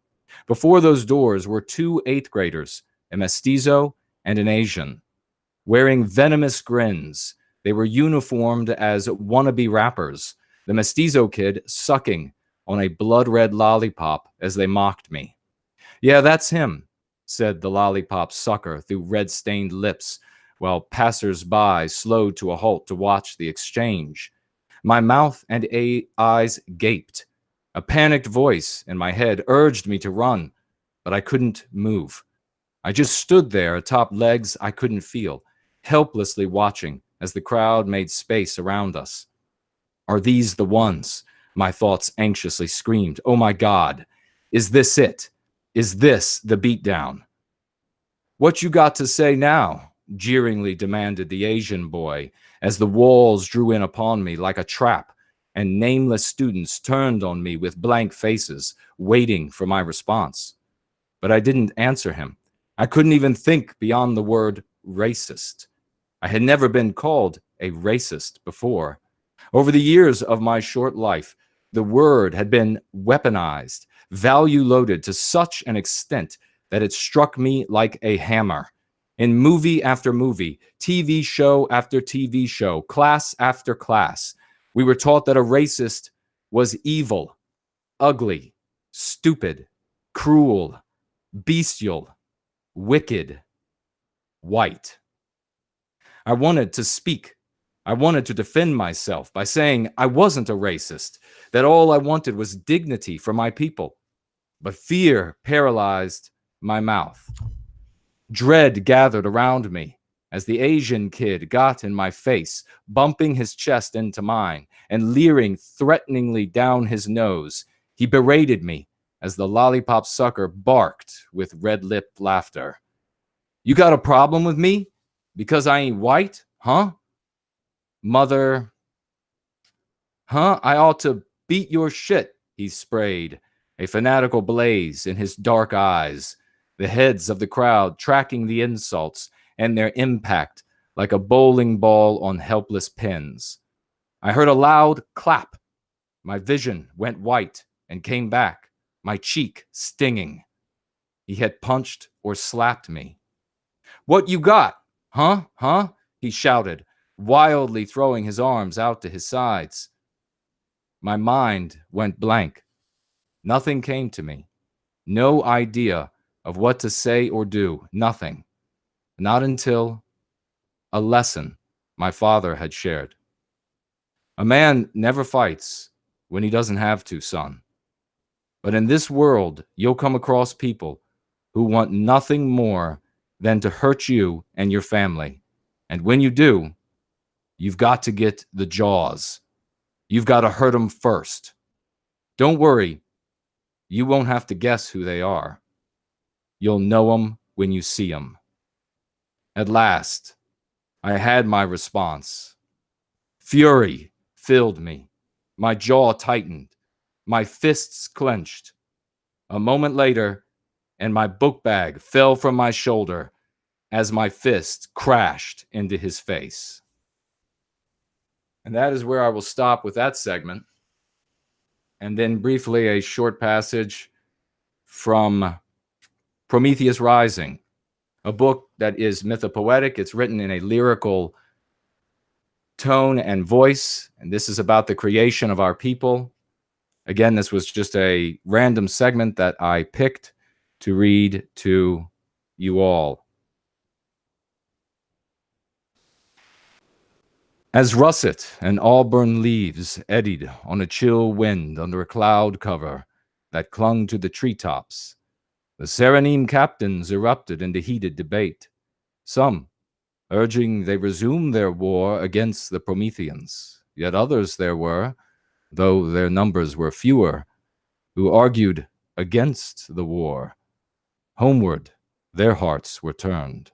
Before those doors were 2 8th graders, a mestizo and an Asian. Wearing venomous grins, they were uniformed as wannabe rappers, the mestizo kid sucking on a blood-red lollipop as they mocked me. Yeah, that's him, said the lollipop sucker through red-stained lips, while passers-by slowed to a halt to watch the exchange. My mouth and eyes gaped. A panicked voice in my head urged me to run, but I couldn't move. I just stood there atop legs I couldn't feel, helplessly watching as the crowd made space around us. Are these the ones? My thoughts anxiously screamed. Oh my God, is this it? Is this the beatdown? What you got to say now? Jeeringly demanded the Asian boy as the walls drew in upon me like a trap and nameless students turned on me with blank faces, waiting for my response. But I didn't answer him. I couldn't even think beyond the word racist. I had never been called a racist before. Over the years of my short life, the word had been weaponized, value-loaded to such an extent that it struck me like a hammer. In movie after movie, TV show after TV show, class after class, we were taught that a racist was evil, ugly, stupid, cruel, bestial, wicked, white. I wanted to speak. I wanted to defend myself by saying I wasn't a racist, that all I wanted was dignity for my people. But fear paralyzed my mouth. Dread gathered around me as the Asian kid got in my face, bumping his chest into mine and leering threateningly down his nose. He berated me as the lollipop sucker barked with red-lipped laughter. You got a problem with me? Because I ain't white? Huh? Mother. Huh? I ought to beat your shit, he sprayed, a fanatical blaze in his dark eyes, the heads of the crowd tracking the insults and their impact like a bowling ball on helpless pins. I heard a loud clap. My vision went white and came back, my cheek stinging. He had punched or slapped me. "What you got? Huh? Huh?" he shouted, wildly throwing his arms out to his sides. My mind went blank. Nothing came to me. No idea of what to say or do. Nothing. Not until a lesson my father had shared. A man never fights when he doesn't have to, son. But in this world, you'll come across people who want nothing more than to hurt you and your family. And when you do, you've got to get the jaws. You've got to hurt them first. Don't worry, you won't have to guess who they are. You'll know them when you see them. At last, I had my response. Fury filled me. My jaw tightened. My fists clenched. A moment later, and my book bag fell from my shoulder as my fist crashed into his face. And that is where I will stop with that segment. And then briefly a short passage from Prometheus Rising, a book that is mythopoetic. It's written in a lyrical tone and voice, and this is about the creation of our people. Again, this was just a random segment that I picked to read to you all. As russet and auburn leaves eddied on a chill wind under a cloud cover that clung to the treetops, the Serenine captains erupted into heated debate, some urging they resume their war against the Prometheans, yet others there were, though their numbers were fewer, who argued against the war. Homeward their hearts were turned.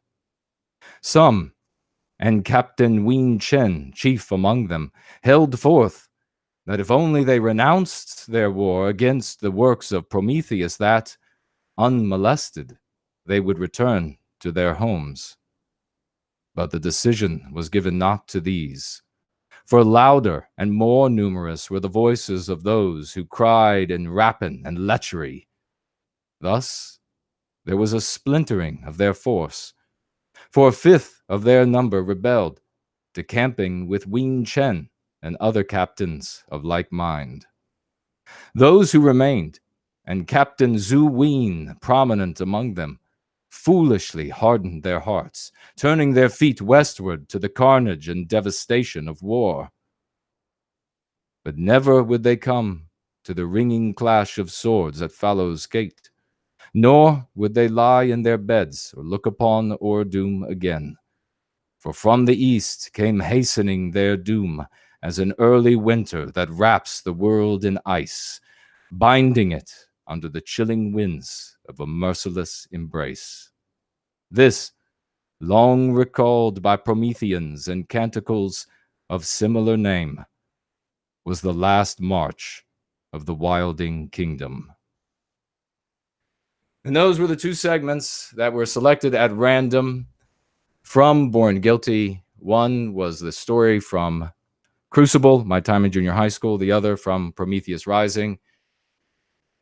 Some, and Captain Ween Chen, chief among them, held forth that if only they renounced their war against the works of Prometheus, that, unmolested, they would return to their homes. But the decision was given not to these, for louder and more numerous were the voices of those who cried in rapine and lechery. Thus, there was a splintering of their force, for a fifth of their number rebelled, decamping with Ween Chen and other captains of like mind. Those who remained, and Captain Zhu Ween prominent among them, foolishly hardened their hearts, turning their feet westward to the carnage and devastation of war. But never would they come to the ringing clash of swords at Fallow's gate, nor would they lie in their beds or look upon Ordoom again. For from the east came hastening their doom as an early winter that wraps the world in ice, binding it under the chilling winds of a merciless embrace. This, long recalled by Prometheans and canticles of similar name, was the last march of the Wilding Kingdom. And those were the two segments that were selected at random from Born Guilty. One was the story from Crucible, my time in junior high school. The other from Prometheus Rising,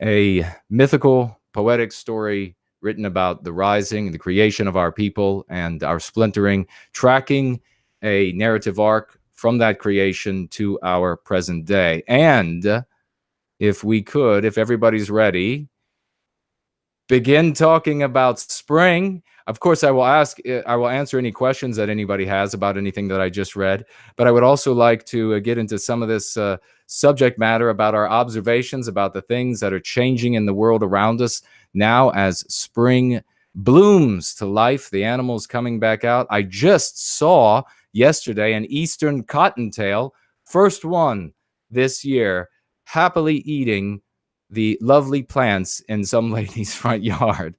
a mythical, poetic story written about the rising, the creation of our people, and our splintering, tracking a narrative arc from that creation to our present day. And if we could, if everybody's ready, begin talking about spring. Of course, I will answer any questions that anybody has about anything that I just read, but I would also like to get into some of this subject matter about our observations, about the things that are changing in the world around us now as spring blooms to life, the animals coming back out. I just saw yesterday an eastern cottontail, first one this year, happily eating the lovely plants in some lady's front yard.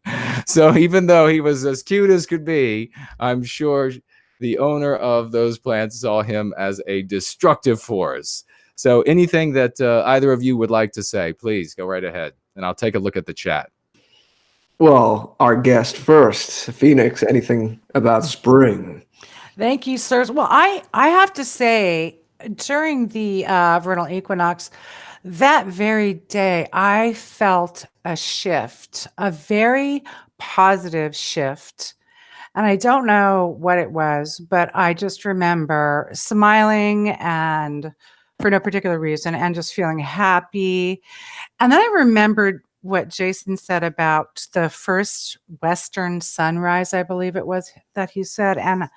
So even though he was as cute as could be, I'm sure the owner of those plants saw him as a destructive force. So anything that either of you would like to say, please go right ahead. and I'll take a look at the chat. Well, our guest first, Phoenix, anything about spring? Thank you, sirs. Well, I have to say, during the vernal equinox, that very day, I felt a shift, a very positive shift. And I don't know what it was, but I just remember smiling and for no particular reason and just feeling happy. And then I remembered what Jason said about the first Western sunrise, I believe it was that he said. And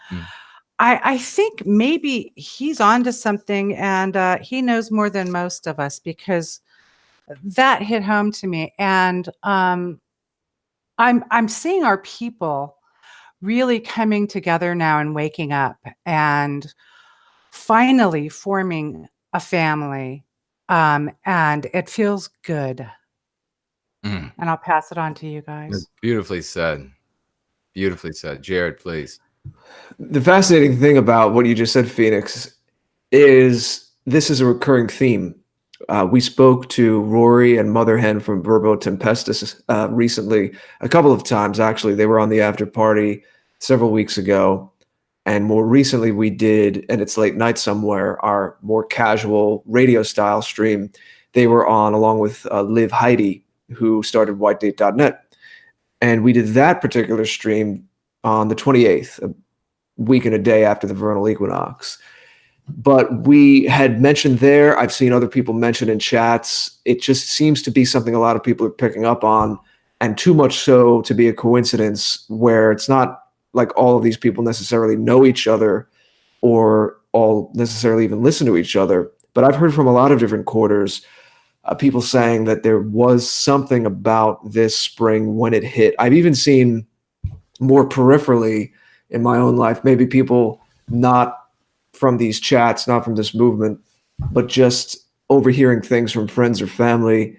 I think maybe he's onto something, and he knows more than most of us, because that hit home to me. And I'm seeing our people really coming together now and waking up and finally forming a family. And it feels good. And I'll pass it on to you guys. Beautifully said. Beautifully said. Jared, please. The fascinating thing about what you just said, Phoenix, is this is a recurring theme. We spoke to Rory and Mother Hen from Verbo Tempestus recently, a couple of times, actually. They were on the after party several weeks ago. And more recently, we did, and it's late night somewhere, our more casual radio style stream. They were on along with Liv Heidi, who started whitedate.net. And we did that particular stream on the 28th, a week and a day after the vernal equinox. But we had mentioned there, I've seen other people mention in chats, it just seems to be something a lot of people are picking up on, and too much so to be a coincidence, where it's not like all of these people necessarily know each other or all necessarily even listen to each other. But I've heard from a lot of different quarters, people saying that there was something about this spring when it hit. I've even seen more peripherally in my own life, maybe people not from these chats, not from this movement, but just overhearing things from friends or family,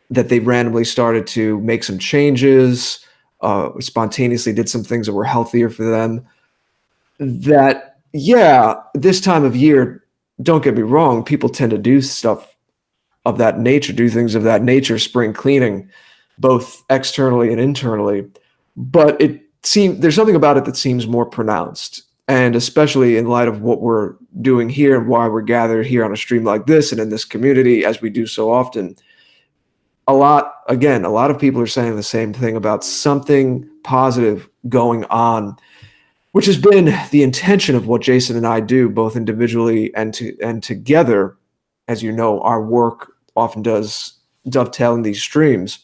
that they randomly started to make some changes, spontaneously did some things that were healthier for them. That, yeah, this time of year, don't get me wrong, people tend to do stuff of that nature, do things of that nature, spring cleaning, both externally and internally. But there's something about it that seems more pronounced. And especially in light of what we're doing here and why we're gathered here on a stream like this and in this community, as we do so often, a lot of people are saying the same thing about something positive going on, which has been the intention of what Jason and I do, both individually and together. As you know, our work often does dovetail in these streams,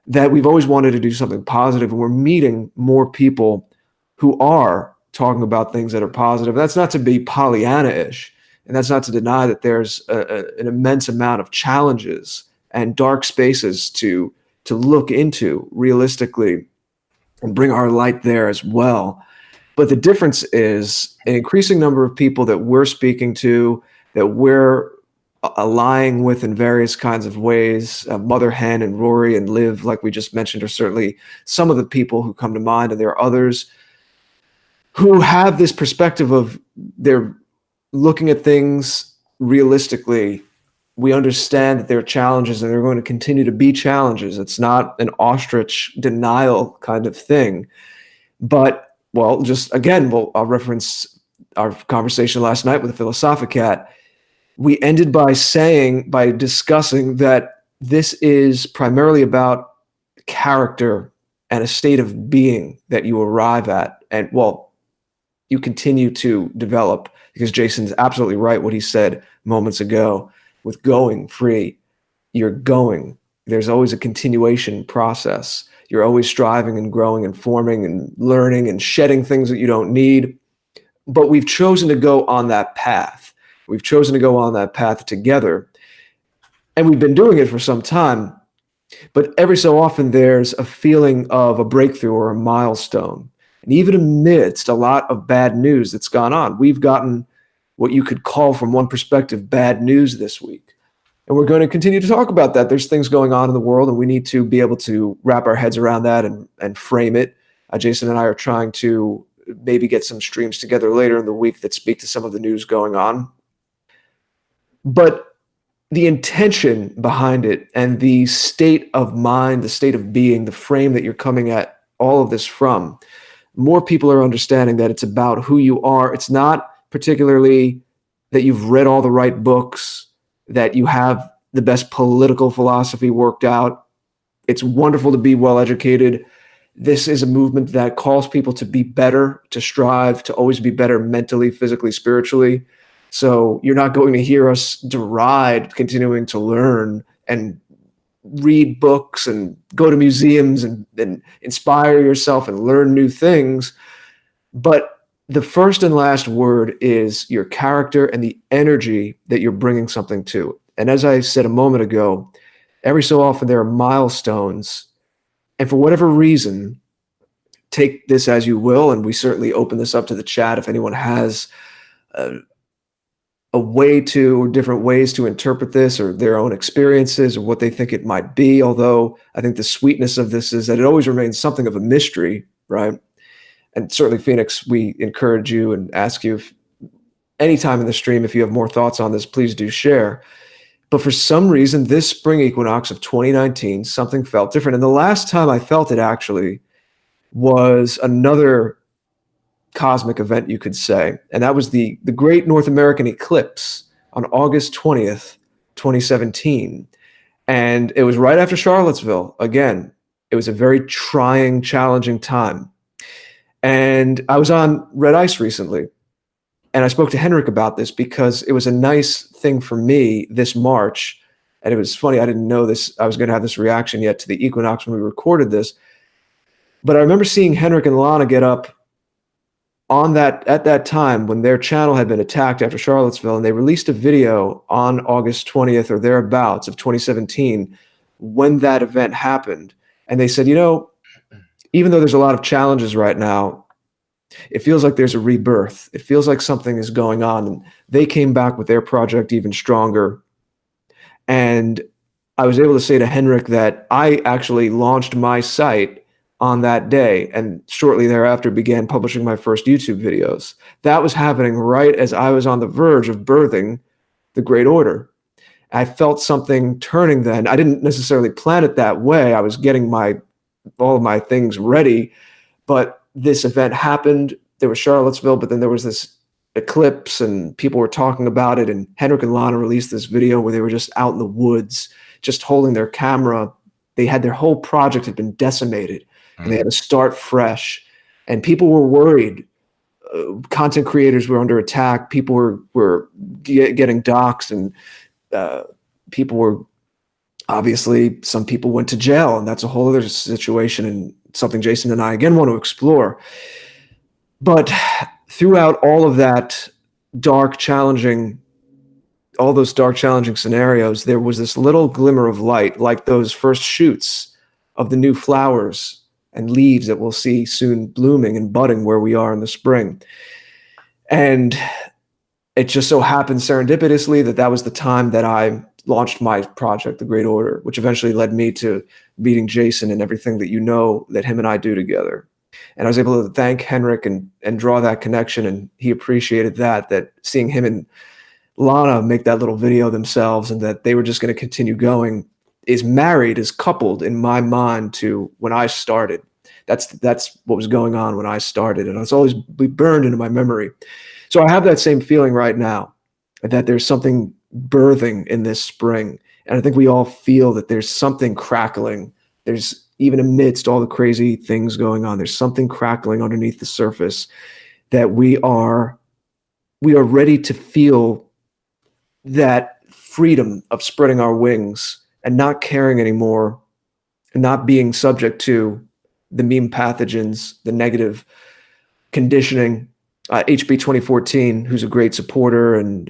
that we've always wanted to do something positive, and we're meeting more people who are talking about things that are positive. That's not to be Pollyanna-ish, and that's not to deny that there's an immense amount of challenges and dark spaces to look into realistically and bring our light there as well. But the difference is an increasing number of people that we're speaking to, that we're allying with in various kinds of ways. Mother Hen and Rory and Liv, like we just mentioned, are certainly some of the people who come to mind, and there are others who have this perspective of they're looking at things realistically. We understand that there are challenges, and they're going to continue to be challenges. It's not an ostrich denial kind of thing. But, well, just again, I'll reference our conversation last night with the Philosophicat. We ended by discussing that this is primarily about character and a state of being that you arrive at. And, well, you continue to develop, because Jason's absolutely right what he said moments ago. With going free, you're going. There's always a continuation process. You're always striving and growing and forming and learning and shedding things that you don't need. But we've chosen to go on that path. We've chosen to go on that path together. And we've been doing it for some time. But every so often, there's a feeling of a breakthrough or a milestone. And even amidst a lot of bad news that's gone on, we've gotten what you could call, from one perspective, bad news this week. And we're going to continue to talk about that. There's things going on in the world, and we need to be able to wrap our heads around that and frame it. Jason and I are trying to maybe get some streams together later in the week that speak to some of the news going on. But the intention behind it and the state of mind, the state of being, the frame that you're coming at all of this from, more people are understanding that it's about who you are. It's not particularly that you've read all the right books, that you have the best political philosophy worked out. It's wonderful to be well educated. This is a movement that calls people to be better, to strive, to always be better mentally, physically, spiritually. So you're not going to hear us deride continuing to learn and read books and go to museums and inspire yourself and learn new things. But the first and last word is your character and the energy that you're bringing something to. And as I said a moment ago, every so often there are milestones. And for whatever reason, take this as you will, and we certainly open this up to the chat if anyone has a way to, or different ways to interpret this, or their own experiences, or what they think it might be. Although I think the sweetness of this is that it always remains something of a mystery, right? And certainly, Phoenix, we encourage you and ask you if anytime in the stream, if you have more thoughts on this, please do share. But for some reason, this spring equinox of 2019, something felt different. And the last time I felt it actually was another cosmic event, you could say. And that was the Great North American Eclipse on August 20th, 2017. And it was right after Charlottesville. Again, it was a very trying, challenging time. And I was on Red Ice recently. And I spoke to Henrik about this because it was a nice thing for me this March. And it was funny, I didn't know this. I was going to have this reaction yet to the equinox when we recorded this. But I remember seeing Henrik and Lana get up on that at that time when their channel had been attacked after Charlottesville, and they released a video on August 20th or thereabouts of 2017 when that event happened. And they said, you know, even though there's a lot of challenges right now, it feels like there's a rebirth. It feels like something is going on. And they came back with their project even stronger. And I was able to say to Henrik that I actually launched my site on that day, and shortly thereafter began publishing my first YouTube videos. That was happening right as I was on the verge of birthing the Great Order. I felt something turning then. I didn't necessarily plan it that way. I was getting all of my things ready, but this event happened. There was Charlottesville, but then there was this eclipse and people were talking about it, and Henrik and Lana released this video where they were just out in the woods, just holding their camera. They had their whole project had been decimated. And they had to start fresh, and people were worried. Content creators were under attack. People were getting doxxed, and people were obviously, some people went to jail, and that's a whole other situation and something Jason and I again want to explore. But throughout all of that all those dark, challenging scenarios, there was this little glimmer of light, like those first shoots of the new flowers and leaves that we'll see soon blooming and budding where we are in the spring. And it just so happened serendipitously that was the time that I launched my project, The Great Order, which eventually led me to meeting Jason and everything that you know that him and I do together. And I was able to thank Henrik and draw that connection, and he appreciated that seeing him and Lana make that little video themselves and that they were just going to continue going is coupled in my mind to when I started. That's what was going on when I started, and it's always burned into my memory. So I have that same feeling right now, that there's something birthing in this spring, and I think we all feel that there's something crackling. There's, even amidst all the crazy things going on, there's something crackling underneath the surface that we are ready to feel that freedom of spreading our wings and not caring anymore, and not being subject to the meme pathogens, the negative conditioning. HB 2014, who's a great supporter and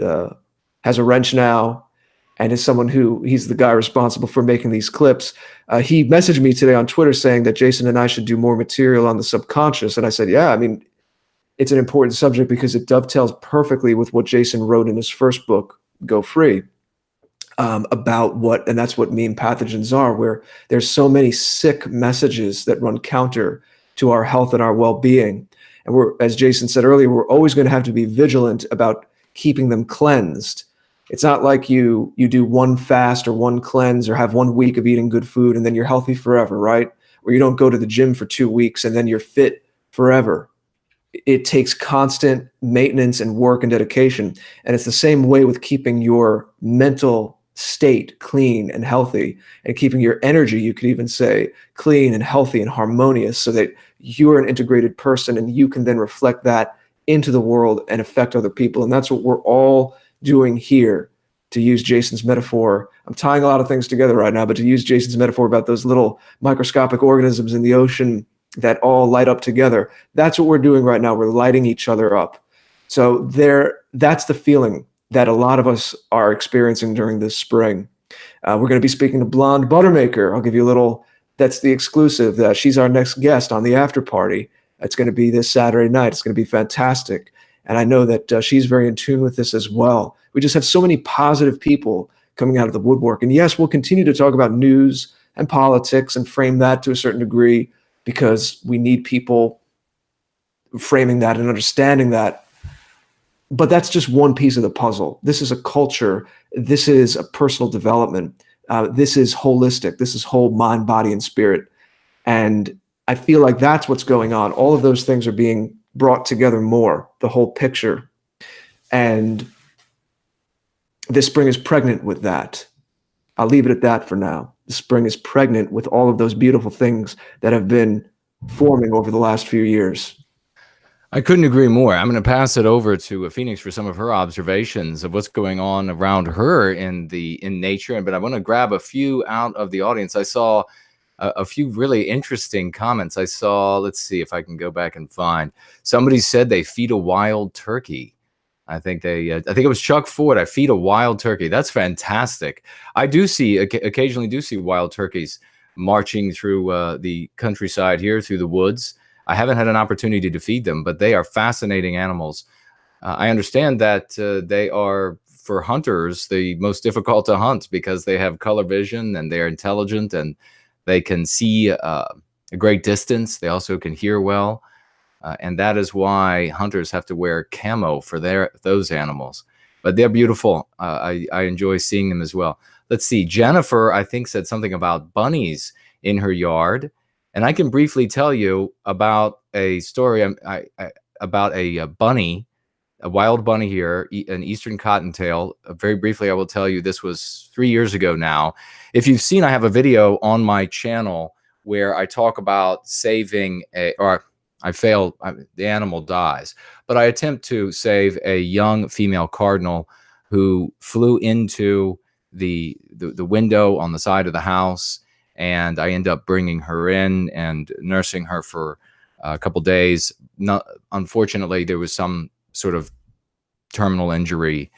has a wrench now, and is someone he's the guy responsible for making these clips. He messaged me today on Twitter saying that Jason and I should do more material on the subconscious. And I said, yeah, I mean, it's an important subject because it dovetails perfectly with what Jason wrote in his first book, Go Free. About and that's what meme pathogens are, where there's so many sick messages that run counter to our health and our well-being. And as Jason said earlier, we're always going to have to be vigilant about keeping them cleansed. It's not like you do one fast or one cleanse or have 1 week of eating good food and then you're healthy forever, right? Or you don't go to the gym for 2 weeks and then you're fit forever. It takes constant maintenance and work and dedication. And it's the same way with keeping your mental state clean and healthy, and keeping your energy, you could even say, clean and healthy and harmonious, so that you're an integrated person and you can then reflect that into the world and affect other people. And that's what we're all doing here. To use Jason's metaphor, I'm tying a lot of things together right now, but to use Jason's metaphor about those little microscopic organisms in the ocean that all light up together, that's what we're doing right now. We're lighting each other up. So that's the feeling that a lot of us are experiencing during this spring. We're going to be speaking to Blonde Buttermaker. I'll give you a little, that's the exclusive. She's our next guest on the after party. It's going to be this Saturday night. It's going to be fantastic. And I know that she's very in tune with this as well. We just have so many positive people coming out of the woodwork. And yes, we'll continue to talk about news and politics and frame that to a certain degree, because we need people framing that and understanding that. But that's just one piece of the puzzle. This is a culture. This is a personal development. This is holistic. This is whole mind, body, and spirit. And I feel like that's what's going on. All of those things are being brought together more, the whole picture. And this spring is pregnant with that. I'll leave it at that for now. The spring is pregnant with all of those beautiful things that have been forming over the last few years. I couldn't agree more. I'm going to pass it over to Phoenix for some of her observations of what's going on around her in nature. But I want to grab a few out of the audience. I saw a few really interesting comments. I saw, let's see if I can go back and find. Somebody said they feed a wild turkey. I think it was Chuck Ford. I feed a wild turkey. That's fantastic. I do occasionally see wild turkeys marching through the countryside here, through the woods. I haven't had an opportunity to feed them, but they are fascinating animals. I understand that they are, for hunters, the most difficult to hunt because they have color vision and they're intelligent and they can see a great distance. They also can hear well. And that is why hunters have to wear camo for those animals. But they're beautiful. I enjoy seeing them as well. Let's see. Jennifer, I think, said something about bunnies in her yard. And I can briefly tell you about a story about a bunny, a wild bunny here, an eastern cottontail. Very briefly, I will tell you this was 3 years ago now. If you've seen, I have a video on my channel where I talk about saving the animal dies, but I attempt to save a young female cardinal who flew into the window on the side of the house. And I end up bringing her in and nursing her for a couple days. Unfortunately, there was some sort of terminal injury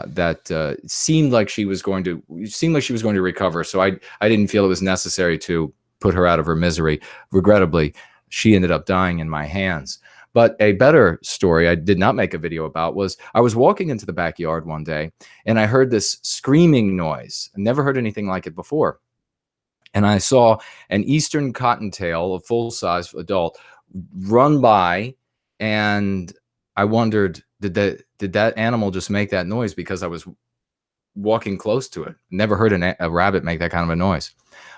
that seemed like she was going to recover. So I didn't feel it was necessary to put her out of her misery. Regrettably, she ended up dying in my hands. But a better story I did not make a video about was I was walking into the backyard one day and I heard this screaming noise. I never heard anything like it before. And I saw an eastern cottontail, a full-size adult, run by, and I wondered, did that animal just make that noise because I was walking close to it? Never heard a rabbit make that kind of a noise.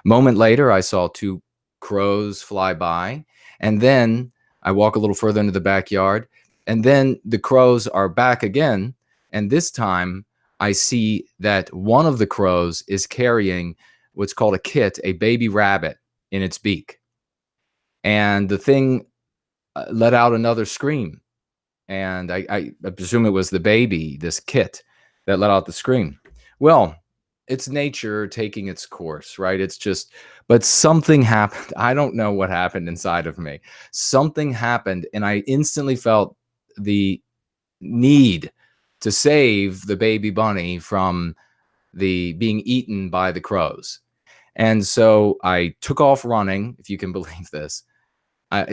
A moment later, I saw 2 crows fly by, and then I walk a little further into the backyard, and then the crows are back again, and this time I see that one of the crows is carrying what's called a kit, a baby rabbit, in its beak. And the thing let out another scream. And I presume it was the baby, this kit, that let out the scream. Well, it's nature taking its course, right? It's just, but something happened. I don't know what happened inside of me. Something happened, and I instantly felt the need to save the baby bunny from being eaten by the crows. And so I took off running, if you can believe this.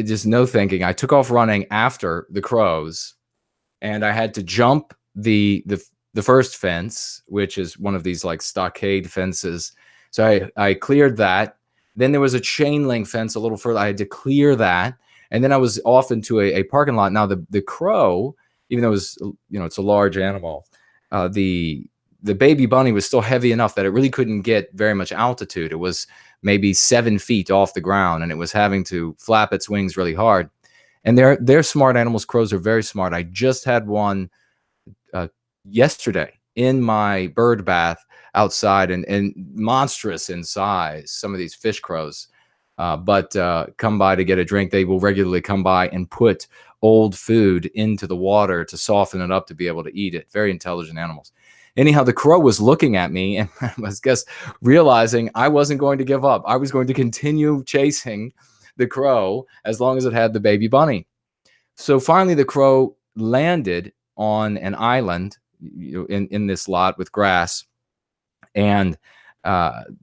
Just no thinking. I took off running after the crows, and I had to jump the first fence, which is one of these like stockade fences. So I cleared that. Then there was a chain link fence a little further. I had to clear that. And then I was off into a parking lot. Now the crow, even though it was, it's a large animal, the the baby bunny was still heavy enough that it really couldn't get very much altitude. It was maybe 7 feet off the ground, and it was having to flap its wings really hard. And they're smart animals. Crows are very smart. I just had one yesterday in my bird bath outside, and monstrous in size. Some of these fish crows, but come by to get a drink. They will regularly come by and put old food into the water to soften it up to be able to eat it. Very intelligent animals. Anyhow, the crow was looking at me and I was just realizing I wasn't going to give up. I was going to continue chasing the crow as long as it had the baby bunny. So finally, the crow landed on an island in this lot with grass and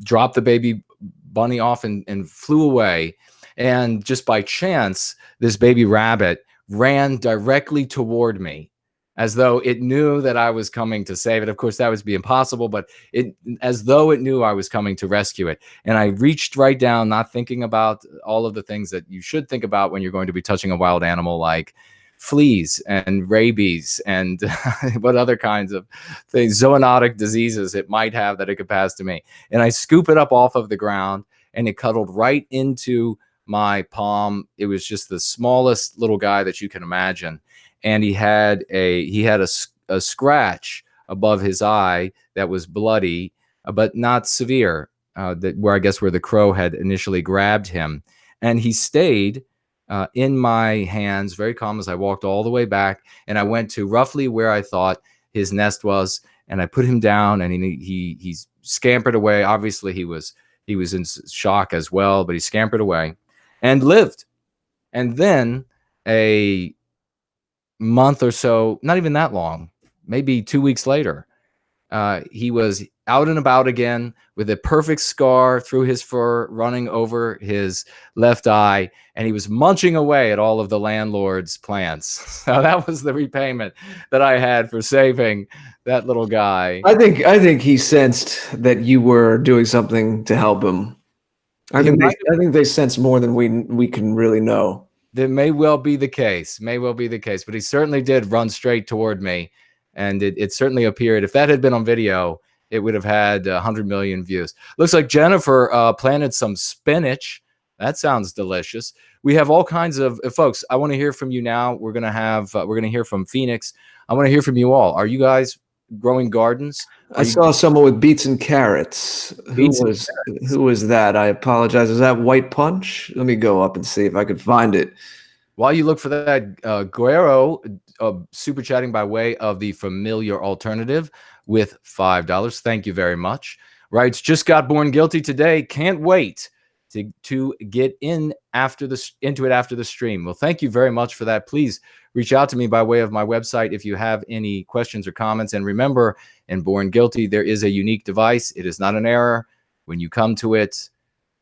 dropped the baby bunny off and flew away. And just by chance, this baby rabbit ran directly toward me, as though it knew that I was coming to save it. Of course, that would be impossible, but as though it knew I was coming to rescue it. And I reached right down, not thinking about all of the things that you should think about when you're going to be touching a wild animal, like fleas and rabies and what other kinds of things, zoonotic diseases it might have that it could pass to me. And I scoop it up off of the ground, and it cuddled right into my palm. It was just the smallest little guy that you can imagine. And he had a scratch above his eye that was bloody, but not severe, where the crow had initially grabbed him. And he stayed in my hands, very calm, as I walked all the way back. And I went to roughly where I thought his nest was, and I put him down, and he scampered away. Obviously, he was in shock as well, but he scampered away and lived. And then a month or so, not even that long, maybe 2 weeks later, he was out and about again with a perfect scar through his fur running over his left eye, and he was munching away at all of the landlord's plants. So that was the repayment that I had for saving that little guy. I think he sensed that you were doing something to help him. I think they sense more than we can really know. That may well be the case. But he certainly did run straight toward me, and it certainly appeared. If that had been on video, it would have had 100 million views. Looks like Jennifer planted some spinach. That sounds delicious. We have all kinds of folks. I want to hear from you now. We're gonna hear from Phoenix. I want to hear from you all. Are you guys growing gardens? I saw someone with beets and carrots. Who was that? I apologize. Is that White Punch? Let me go up and see if I could find it. While you look for that, Guerrero super chatting by way of the familiar alternative with $5. Thank you very much. Writes, just got born guilty today. Can't wait to get into it after the stream. Well, thank you very much for that. Please reach out to me by way of my website if you have any questions or comments. And remember, in Born Guilty, there is a unique device. It is not an error. When you come to it,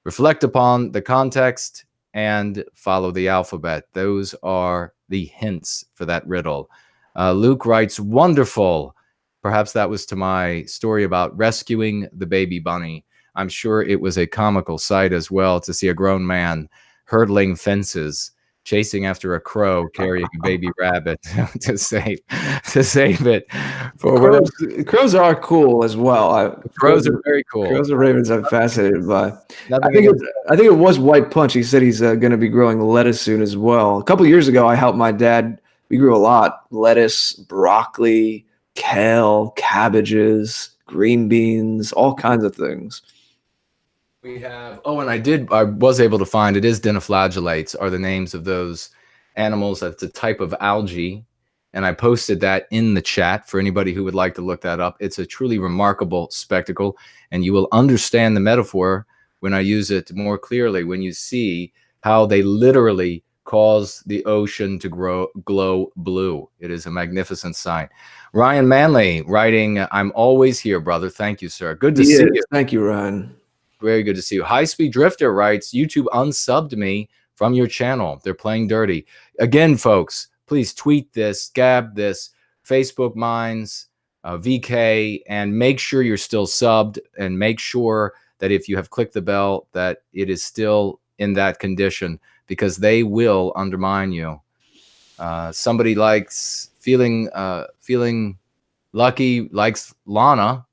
reflect upon the context and follow the alphabet. Those are the hints for that riddle. Luke writes, wonderful. Perhaps that was to my story about rescuing the baby bunny. I'm sure it was a comical sight as well to see a grown man hurdling fences, chasing after a crow carrying a baby rabbit to save it. Crows are cool as well. Crows are very cool. Crows and ravens I'm fascinated by. I think it was White Punch. He said he's going to be growing lettuce soon as well. A couple of years ago, I helped my dad. We grew a lot: lettuce, broccoli, kale, cabbages, green beans, all kinds of things. We have, I was able to find, it is dinoflagellates are the names of those animals. That's a type of algae. And I posted that in the chat for anybody who would like to look that up. It's a truly remarkable spectacle. And you will understand the metaphor when I use it more clearly, when you see how they literally cause the ocean to glow blue. It is a magnificent sight. Ryan Manley writing, I'm always here, brother. Thank you, sir. Good to see you. Thank you, Ryan. Very good to see you. High Speed Drifter writes, YouTube unsubbed me from your channel. They're playing dirty. Again, folks, please tweet this, gab this, Facebook Minds, VK, and make sure you're still subbed, and make sure that if you have clicked the bell that it is still in that condition, because they will undermine you. Somebody likes feeling Lucky likes Lana.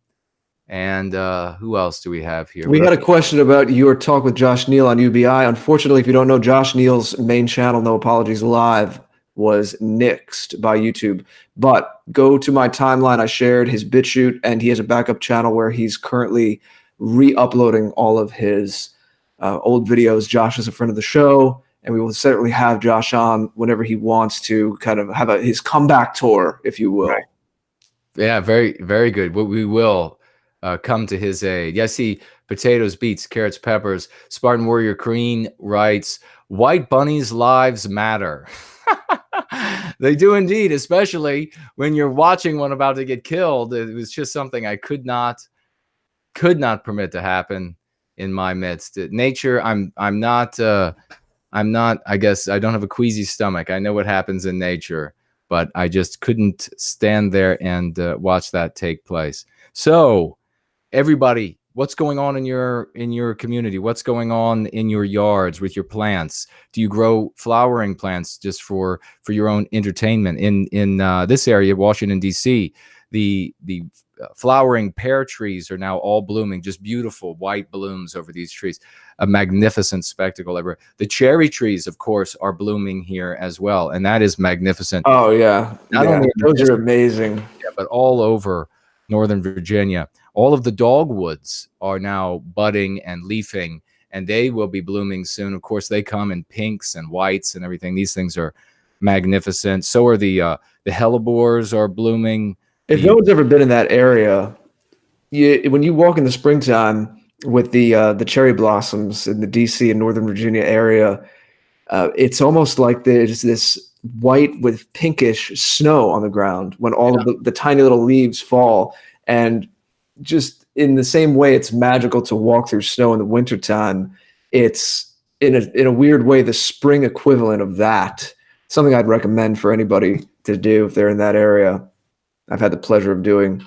And who else do we have here? We had a question about your talk with Josh Neal on UBI. Unfortunately, if you don't know, Josh Neal's main channel, No Apologies Live, was nixed by YouTube. But go to my timeline. I shared his BitChute, and he has a backup channel where he's currently re-uploading all of his old videos. Josh is a friend of the show, and we will certainly have Josh on whenever he wants to kind of have his comeback tour, if you will. Right. Yeah, very, very good. We will come to his aid. Yeah, see, potatoes, beets, carrots, peppers. Spartan Warrior Crean writes, white bunnies' lives matter. They do indeed, especially when you're watching one about to get killed. It was just something I could not permit to happen in my midst. Nature, I'm not, I guess I don't have a queasy stomach. I know what happens in nature, but I just couldn't stand there and watch that take place. So everybody, what's going on in your community? What's going on in your yards with your plants? Do you grow flowering plants just for your own entertainment? In this area, Washington, D.C., the flowering pear trees are now all blooming, just beautiful white blooms over these trees. A magnificent spectacle ever. The cherry trees, of course, are blooming here as well, and that is magnificent. Oh, yeah. Not only those are amazing. Yeah, but all over Northern Virginia. All of the dogwoods are now budding and leafing, and they will be blooming soon. Of course, they come in pinks and whites and everything. These things are magnificent. So are the hellebores are blooming. If no one's ever been in that area, when you walk in the springtime with the cherry blossoms in the DC and Northern Virginia area, it's almost like there's this white with pinkish snow on the ground when all of the tiny little leaves fall. And just in the same way it's magical to walk through snow in the wintertime, it's in a weird way the spring equivalent of that. Something I'd recommend for anybody to do if they're in that area. I've had the pleasure of doing.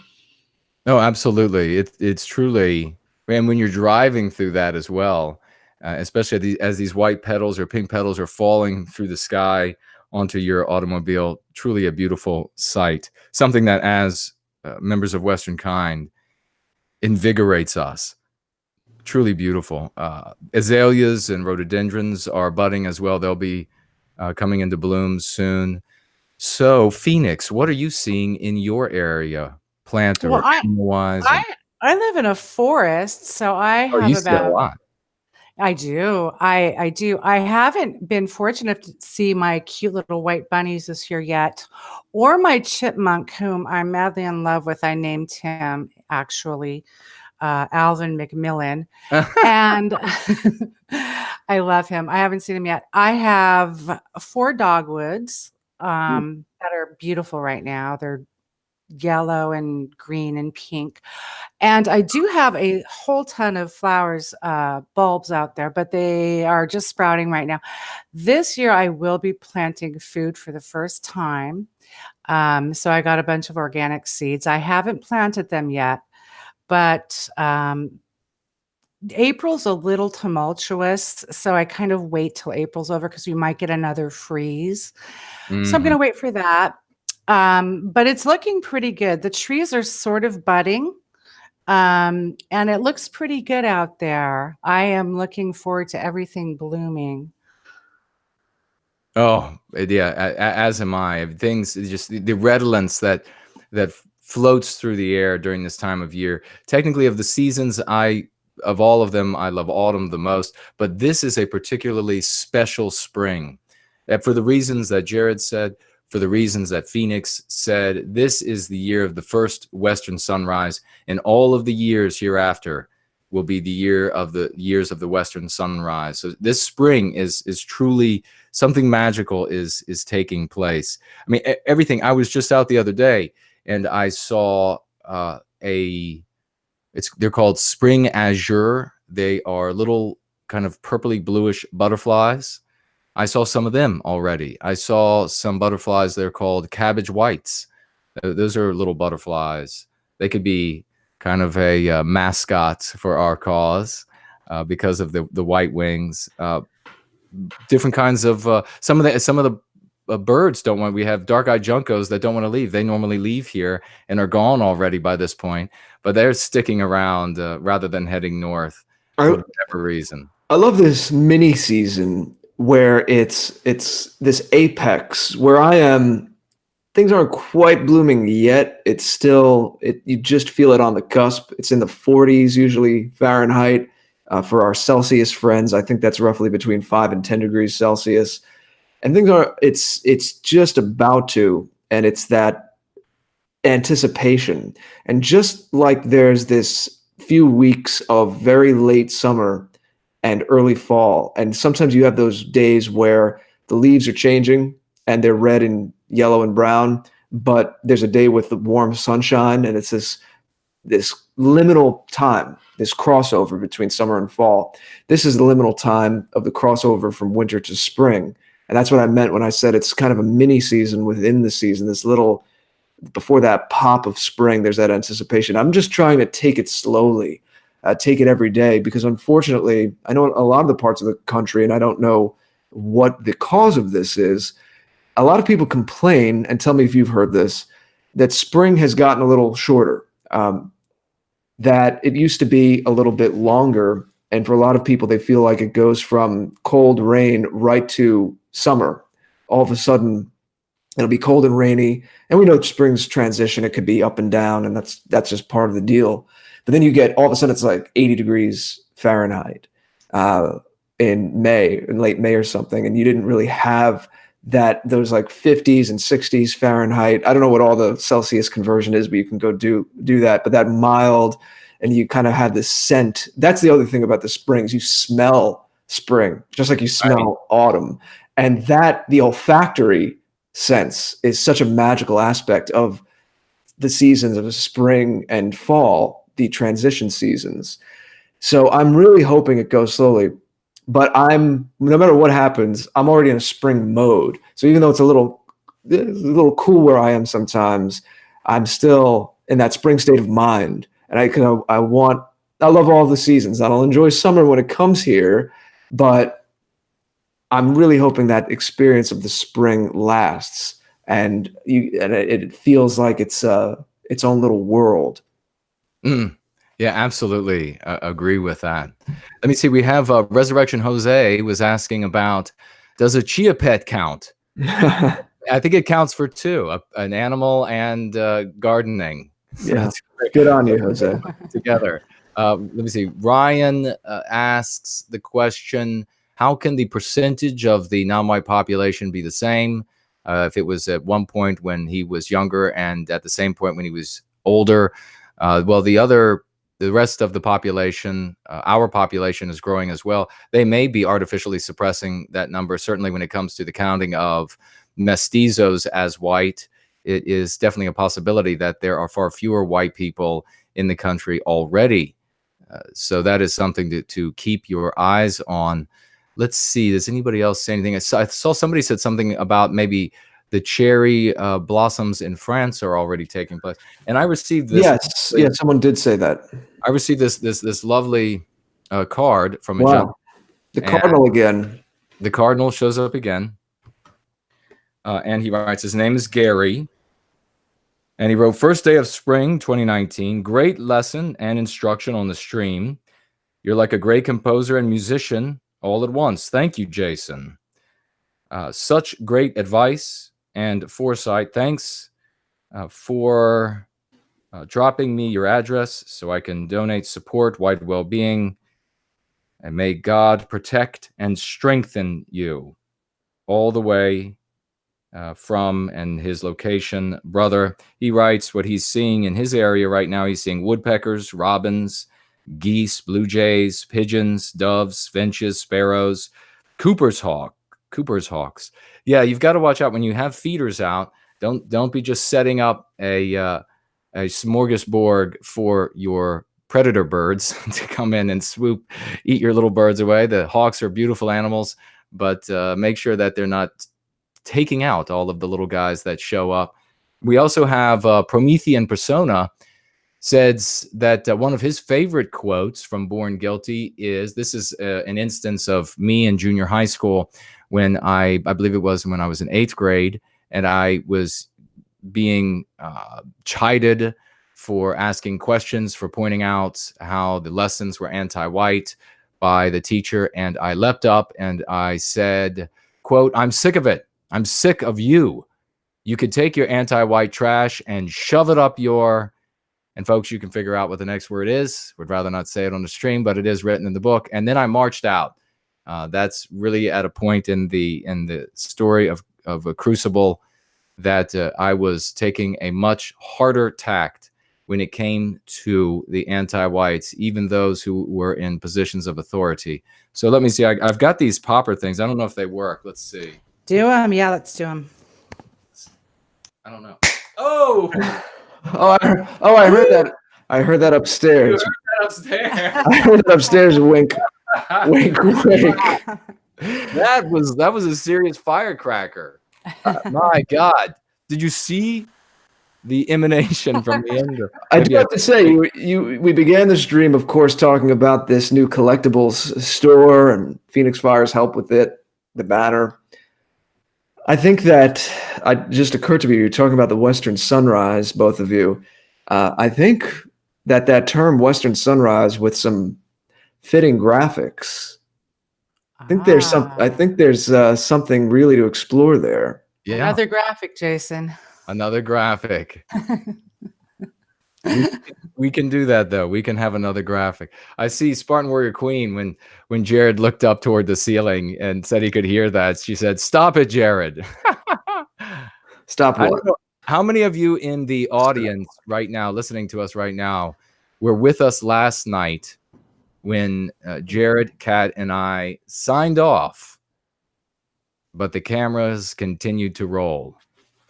No, absolutely. It's truly, and when you're driving through that as well, especially as these white petals or pink petals are falling through the sky onto your automobile, truly a beautiful sight. Something that as members of Western kind invigorates us. Truly beautiful. Azaleas and rhododendrons are budding as well. They'll be coming into bloom soon. So, Phoenix, what are you seeing in your area, plant or animal-wise? I live in a forest, so I have about a lot. I do. I do. I haven't been fortunate to see my cute little white bunnies this year yet, or my chipmunk, whom I'm madly in love with. I named him, actually, Alvin McMillan. And I love him. I haven't seen him yet. I have 4 dogwoods that are beautiful right now. They're yellow and green and pink. And I do have a whole ton of flowers, bulbs out there, but they are just sprouting right now. This year, I will be planting food for the first time. So I got a bunch of organic seeds. I haven't planted them yet, but April's a little tumultuous. So I kind of wait till April's over because we might get another freeze. So I'm going to wait for that. But it's looking pretty good. The trees are sort of budding. And it looks pretty good out there. I am looking forward to everything blooming. Oh, yeah, as am I. Things, just the redolence that floats through the air during this time of year. Technically, of the seasons, of all of them, I love autumn the most. But this is a particularly special spring. For the reasons that Jared said, for the reasons that Phoenix said, this is the year of the first Western sunrise, and all of the years hereafter will be the years of the Western sunrise. So this spring is truly something magical is taking place. I mean, everything. I was just out the other day and I saw they're called spring azure. They are little kind of purpley bluish butterflies. I saw some of them already. I saw some butterflies. They're called cabbage whites. Those are little butterflies. They could be kind of a mascot for our cause because of the white wings. Different kinds of some of the birds don't want. We have dark-eyed juncos that don't want to leave. They normally leave here and are gone already by this point, but they're sticking around rather than heading north for whatever reason. I love this mini season where it's this apex where I am. Things aren't quite blooming yet. It's still, you just feel it on the cusp. It's in the 40s, usually Fahrenheit. For our Celsius friends, I think that's roughly between 5 and 10 degrees Celsius. And things are, it's just about to, and it's that anticipation. And just like there's this few weeks of very late summer and early fall, and sometimes you have those days where the leaves are changing and they're red and yellow and brown, but there's a day with the warm sunshine, and it's this liminal time, this crossover between summer and fall. This is the liminal time of the crossover from winter to spring. And that's what I meant when I said it's kind of a mini season within the season, this little, before that pop of spring, there's that anticipation. I'm just trying to take it slowly, take it every day, because unfortunately, I know a lot of the parts of the country, and I don't know what the cause of this is. A lot of people complain, and tell me if you've heard this, that spring has gotten a little shorter, that it used to be a little bit longer. And for a lot of people, they feel like it goes from cold rain right to summer. All of a sudden, it'll be cold and rainy. And we know spring's transition, it could be up and down, and that's just part of the deal. But then you get, all of a sudden, it's like 80 degrees Fahrenheit in May, in late May or something, and you didn't really have those like 50s and 60s Fahrenheit. I don't know what all the Celsius conversion is, but you can go do that. But that mild, and you kind of have this scent. That's the other thing about the springs. You smell spring, just like you smell autumn. And that, the olfactory sense, is such a magical aspect of the seasons of spring and fall, the transition seasons. So I'm really hoping it goes slowly. But no matter what happens, I'm already in a spring mode. So even though it's a little cool where I am sometimes, I'm still in that spring state of mind. And I love all the seasons, and I'll enjoy summer when it comes here, but I'm really hoping that experience of the spring lasts, and it feels like it's its own little world. Yeah, absolutely. Agree with that. Let me see. We have Resurrection Jose was asking about, does a chia pet count? I think it counts for two, an animal and gardening. Yeah, good on you, Jose. Together. Let me see. Ryan asks the question, how can the percentage of the non-white population be the same if it was at one point when he was younger and at the same point when he was older? Well, the rest of the population, our population, is growing as well. They may be artificially suppressing that number. Certainly when it comes to the counting of mestizos as white, it is definitely a possibility that there are far fewer white people in the country already. So that is something to keep your eyes on. Let's see. Does anybody else say anything? I saw somebody said something about maybe the cherry blossoms in France are already taking place. And I received this. Yes, yeah, someone did say that. I received this lovely card from a wow. The cardinal again. The cardinal shows up again. And he writes, his name is Gary. And he wrote, first day of spring 2019, great lesson and instruction on the stream. You're like a great composer and musician all at once. Thank you, Jason. Such great advice and foresight. Thanks for dropping me your address so I can donate, support white well-being, and may God protect and strengthen you all the way from and his location, brother. He writes what he's seeing in his area right now. He's seeing woodpeckers, robins, geese, blue jays, pigeons, doves, finches, sparrows, Cooper's hawks. Yeah, you've got to watch out when you have feeders out. Don't be just setting up a smorgasbord for your predator birds to come in and swoop, eat your little birds away. The hawks are beautiful animals, but make sure that they're not taking out all of the little guys that show up. We also have Promethean Persona says that one of his favorite quotes from Born Guilty is, this is an instance of me in junior high school when I believe it was when I was in 8th grade, and I was being chided for asking questions, for pointing out how the lessons were anti-white by the teacher. And I leapt up and I said, quote, "I'm sick of it. I'm sick of you. You could take your anti-white trash and shove it up your," and folks, you can figure out what the next word is. Would rather not say it on the stream, but it is written in the book. And then I marched out. That's really at a point in the story of a Crucible that I was taking a much harder tact when it came to the anti-whites, even those who were in positions of authority. So let me see. I've got these popper things. I don't know if they work. Let's see. Do them. Yeah, let's do them. I don't know. Oh, I heard that. I heard that upstairs. you heard that upstairs. I heard that upstairs. Wink, wink, wink. That was a serious firecracker. My God, did you see the emanation from the end? I do have to say, we began this stream, of course, talking about this new collectibles store and Phoenix Fire's help with it, the banner. I think that just occurred to me, you're talking about the Western Sunrise, both of you. I think that term Western Sunrise with some fitting graphics, I think there's something really to explore there. Yeah. Another graphic, Jason. Another graphic. we can do that, though. We can have another graphic. I see Spartan Warrior Queen, when Jared looked up toward the ceiling and said he could hear that, she said, "Stop it, Jared." Stop what? How many of you in the audience right now, listening to us right now, were with us last night when Jared, Kat, and I signed off, but the cameras continued to roll?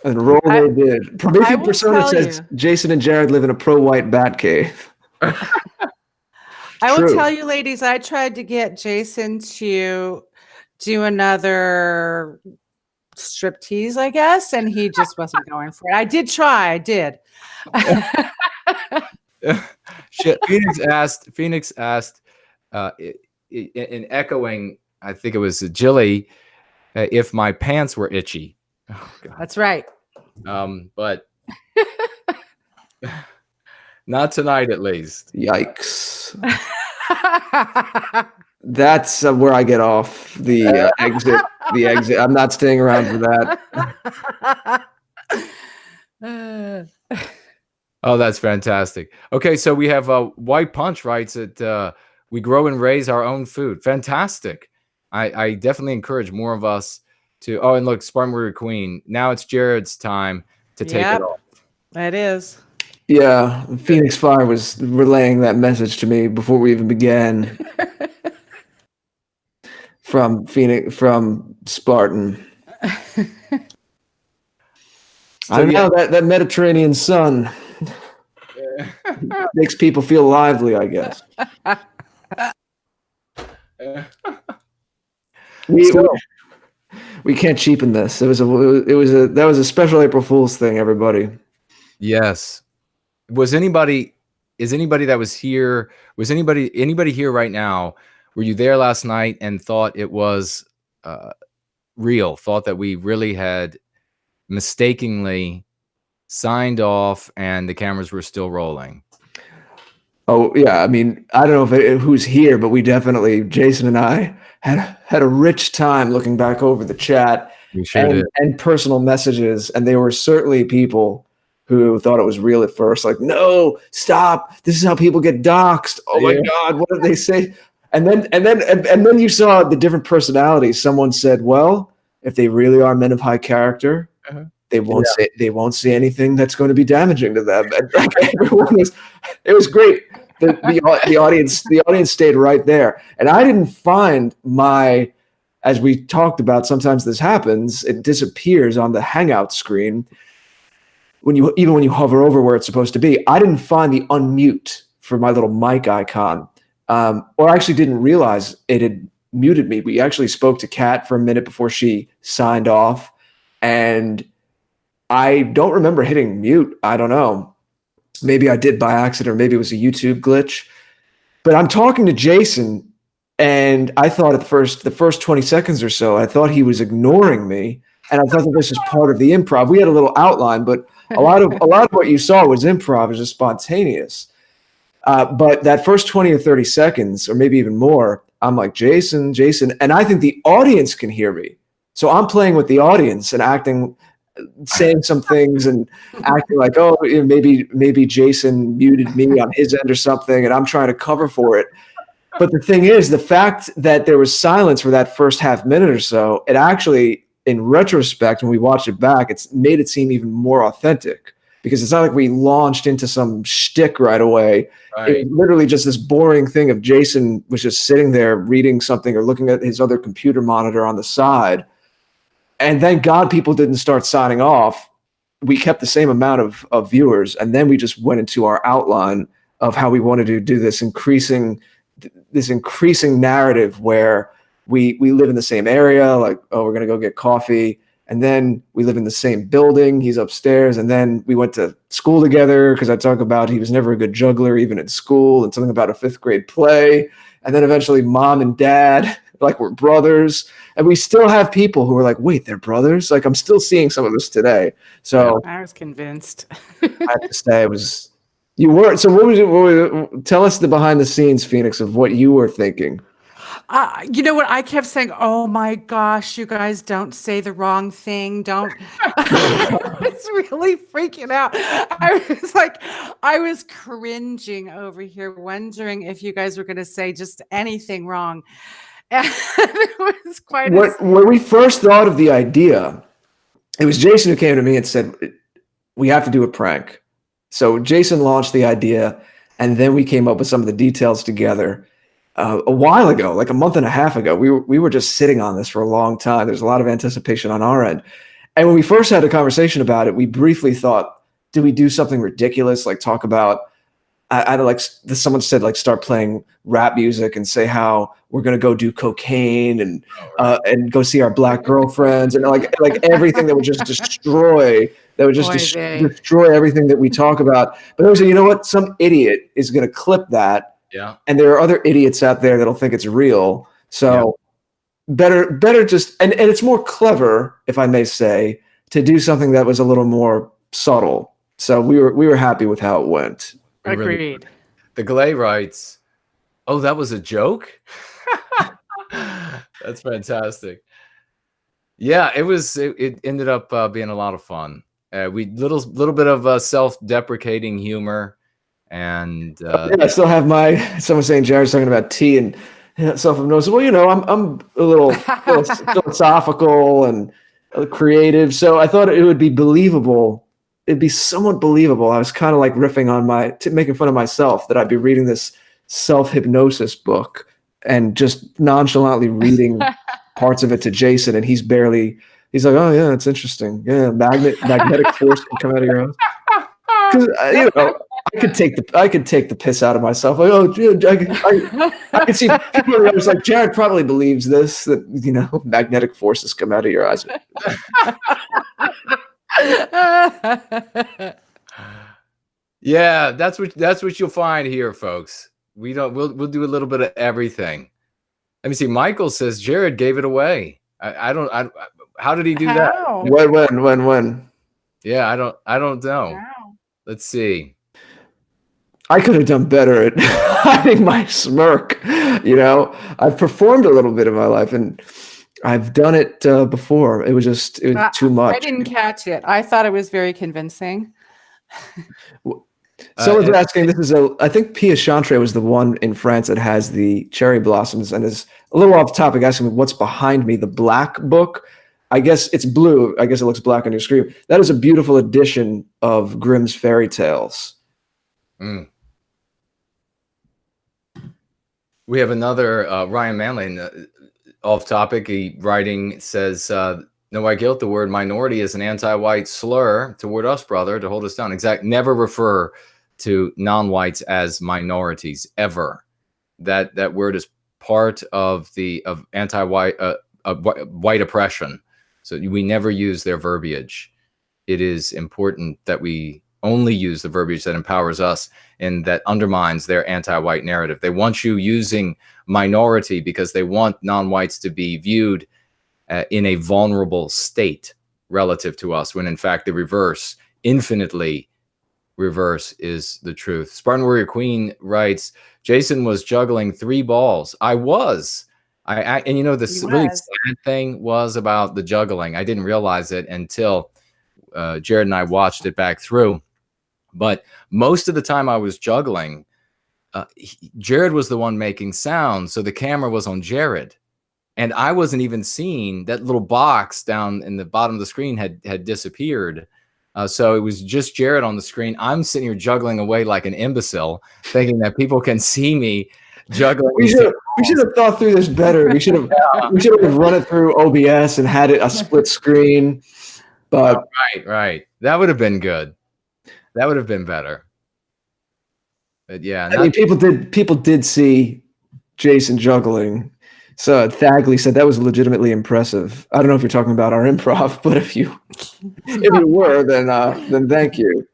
And roll they did. Prometheus Persona says Jason and Jared live in a pro-white bat cave. I will tell you, ladies, I tried to get Jason to do another striptease, I guess, and he just wasn't going for it. I did try. I did. Phoenix asked in echoing, I think it was Jilly, if my pants were itchy. Oh, God. That's right. But not tonight, at least. Yikes. That's where I get off the exit. The exit. I'm not staying around for that. Oh, that's fantastic. Okay, so we have White Punch writes that we grow and raise our own food. Fantastic. I definitely encourage more of us to. Oh, and look, Spartan Warrior Queen. Now it's Jared's time to take it off. It is. Yeah, Phoenix Fire was relaying that message to me before we even began. From Spartan. I don't know, that Mediterranean sun makes people feel lively, I guess. We can't cheapen this. That was a special April Fool's thing, everybody. Yes. Is anybody that was here? Was anybody here right now? Were you there last night and thought it was real? Thought that we really had mistakenly signed off and the cameras were still rolling? Oh yeah, I mean, I don't know who's here, but we definitely, Jason and I, had a rich time looking back over the chat and personal messages, and there were certainly people who thought it was real at first, like, no, stop, this is how people get doxxed. Oh my God, what did they say? And then you saw the different personalities. Someone said, well, if they really are men of high character, they won't say anything that's going to be damaging to them. And like, it was great. The audience stayed right there. And I didn't find as we talked about, sometimes this happens, it disappears on the Hangout screen even when you hover over where it's supposed to be. I didn't find the unmute for my little mic icon. Or I actually didn't realize it had muted me. We actually spoke to Kat for a minute before she signed off, and I don't remember hitting mute. I don't know. Maybe I did by accident, or maybe it was a YouTube glitch. But I'm talking to Jason, And I thought at the first 20 seconds or so, I thought he was ignoring me. And I thought that this was part of the improv. We had a little outline, but a lot of what you saw was improv, it was just spontaneous. But that first 20 or 30 seconds, or maybe even more, I'm like, Jason, and I think the audience can hear me. So I'm playing with the audience and acting, saying some things and acting like, oh, maybe Jason muted me on his end or something, and I'm trying to cover for it. But the thing is, the fact that there was silence for that first half minute or so, it actually, in retrospect, when we watch it back, it's made it seem even more authentic, because it's not like we launched into some shtick right away. Right. It was literally just this boring thing of Jason was just sitting there reading something or looking at his other computer monitor on the side. And thank God people didn't start signing off. We kept the same amount of viewers. And then we just went into our outline of how we wanted to do this increasing narrative where we live in the same area, like, oh, we're going to go get coffee. And then we live in the same building. He's upstairs. And then we went to school together, because I talk about he was never a good juggler, even in school, and something about a 5th grade play. And then eventually mom and dad, like, we're brothers. And we still have people who are like, wait, they're brothers? Like, I'm still seeing some of this today. So I was convinced. I have to say, it was, you were. So tell us the behind the scenes, Phoenix, of what you were thinking. You know what? I kept saying, oh my gosh, you guys, don't say the wrong thing. Don't. It's really freaking out. I was cringing over here, wondering if you guys were going to say just anything wrong. And it was quite when we first thought of the idea, it was Jason who came to me and said, we have to do a prank. So Jason launched the idea, and then we came up with some of the details together. A while ago, like a month and a half ago, we were just sitting on this for a long time. There's a lot of anticipation on our end. And when we first had a conversation about it, we briefly thought, do we do something ridiculous? Like talk about, I like someone said, like start playing rap music and say how we're going to go do cocaine and go see our black girlfriends and like everything that would just destroy everything that we talk about. But I was like, you know what? Some idiot is going to clip that. Yeah. And there are other idiots out there that'll think it's real. So better just, and it's more clever, if I may say, to do something that was a little more subtle. So we were happy with how it went. Agreed. The Glay writes, oh, that was a joke? That's fantastic. Yeah, it ended up being a lot of fun. We little bit of self-deprecating humor. And I still have someone saying Jared's talking about tea and self-hypnosis. Well, you know, I'm a little philosophical and creative, so I thought it would be believable. It'd be somewhat believable. I was kind of like riffing on making fun of myself that I'd be reading this self-hypnosis book and just nonchalantly reading parts of it to Jason, and he's like, oh yeah, it's interesting. Yeah, magnetic force can come out of your house. Because you know, I could take the piss out of myself. Like, oh, dude, I could see people are always like, Jared probably believes this, that, you know, magnetic forces come out of your eyes. Yeah, that's what you'll find here, folks. We'll do a little bit of everything. Let me see. Michael says Jared gave it away. How did he do that? When? Yeah, I don't know. Wow. Let's see. I could have done better at hiding my smirk. You know, I've performed a little bit in my life, and I've done it before. It was too much. I didn't catch it. I thought it was very convincing. Someone's asking, I think Pia Chantre was the one in France that has the cherry blossoms, and is a little off topic, asking me what's behind me, the black book. I guess it's blue. I guess it looks black on your screen. That is a beautiful edition of Grimm's fairy tales. Mm. We have another Ryan Manley, off topic. He writing says, no white guilt, the word minority is an anti-white slur toward us, brother, to hold us down. Exact. Never refer to non-whites as minorities ever. That word is part of anti-white white oppression. So we never use their verbiage. It is important that we only use the verbiage that empowers us and that undermines their anti-white narrative. They want you using minority because they want non-whites to be viewed in a vulnerable state relative to us, when in fact the reverse, infinitely reverse, is the truth. Spartan Warrior Queen writes, Jason was juggling 3 balls. And you know, the really sad thing was about the juggling. I didn't realize it until Jared and I watched it back through. But most of the time I was juggling, Jared was the one making sounds. So the camera was on Jared. And I wasn't even seeing that little box down in the bottom of the screen had disappeared. So it was just Jared on the screen. I'm sitting here juggling away like an imbecile, thinking that people can see me juggling. We should have thought through this better. We should have run it through OBS and had it a split screen. But right. That would have been good. That would have been better. But yeah, I mean, people did see Jason juggling. So Thagley said that was legitimately impressive. I don't know if you're talking about our improv, but if you were, then thank you.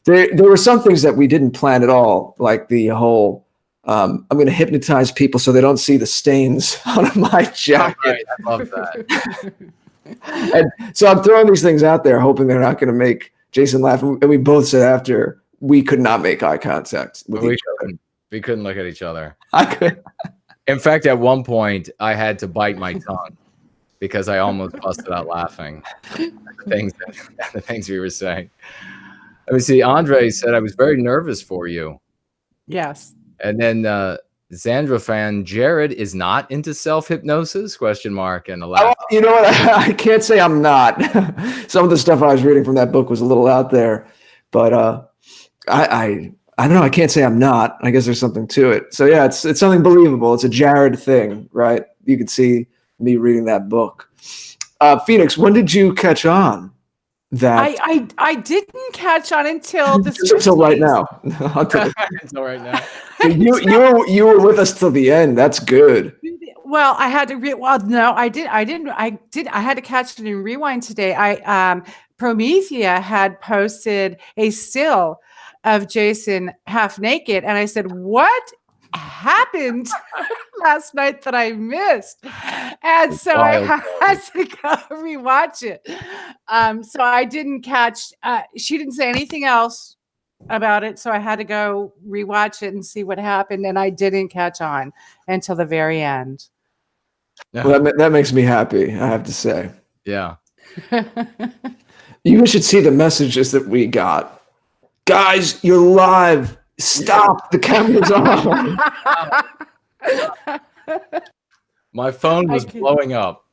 There were some things that we didn't plan at all, like the whole I'm going to hypnotize people so they don't see the stains on my jacket. Right, I love that. And so I'm throwing these things out there, hoping they're not going to make Jason laugh. And we both said after we could not make eye contact with each other. We couldn't look at each other. I could. In fact, at one point, I had to bite my tongue because I almost busted out laughing at the things we were saying. Let me see. Andre said, I was very nervous for you. Yes. And then Zandra fan, Jared is not into self-hypnosis? ? And a laugh. You know what? I can't say I'm not. Some of the stuff I was reading from that book was a little out there. But I don't know. I can't say I'm not. I guess there's something to it. So yeah, it's something believable. It's a Jared thing, right? You could see me reading that book. Phoenix, when did you catch on that? I didn't catch on until this until right now. Until right now. You were with us till the end. That's good. Well, I had to I had to catch it in rewind today. Prometheus had posted a still of Jason half naked, and I said, what happened last night that I missed? And so I had to go rewatch it. So I didn't catch, she didn't say anything else about it, so I had to go rewatch it and see what happened, and I didn't catch on until the very end. Well, that makes me happy, I have to say. Yeah. You should see the messages that we got. Guys, you're live. Stop. The camera's on. My phone was blowing up.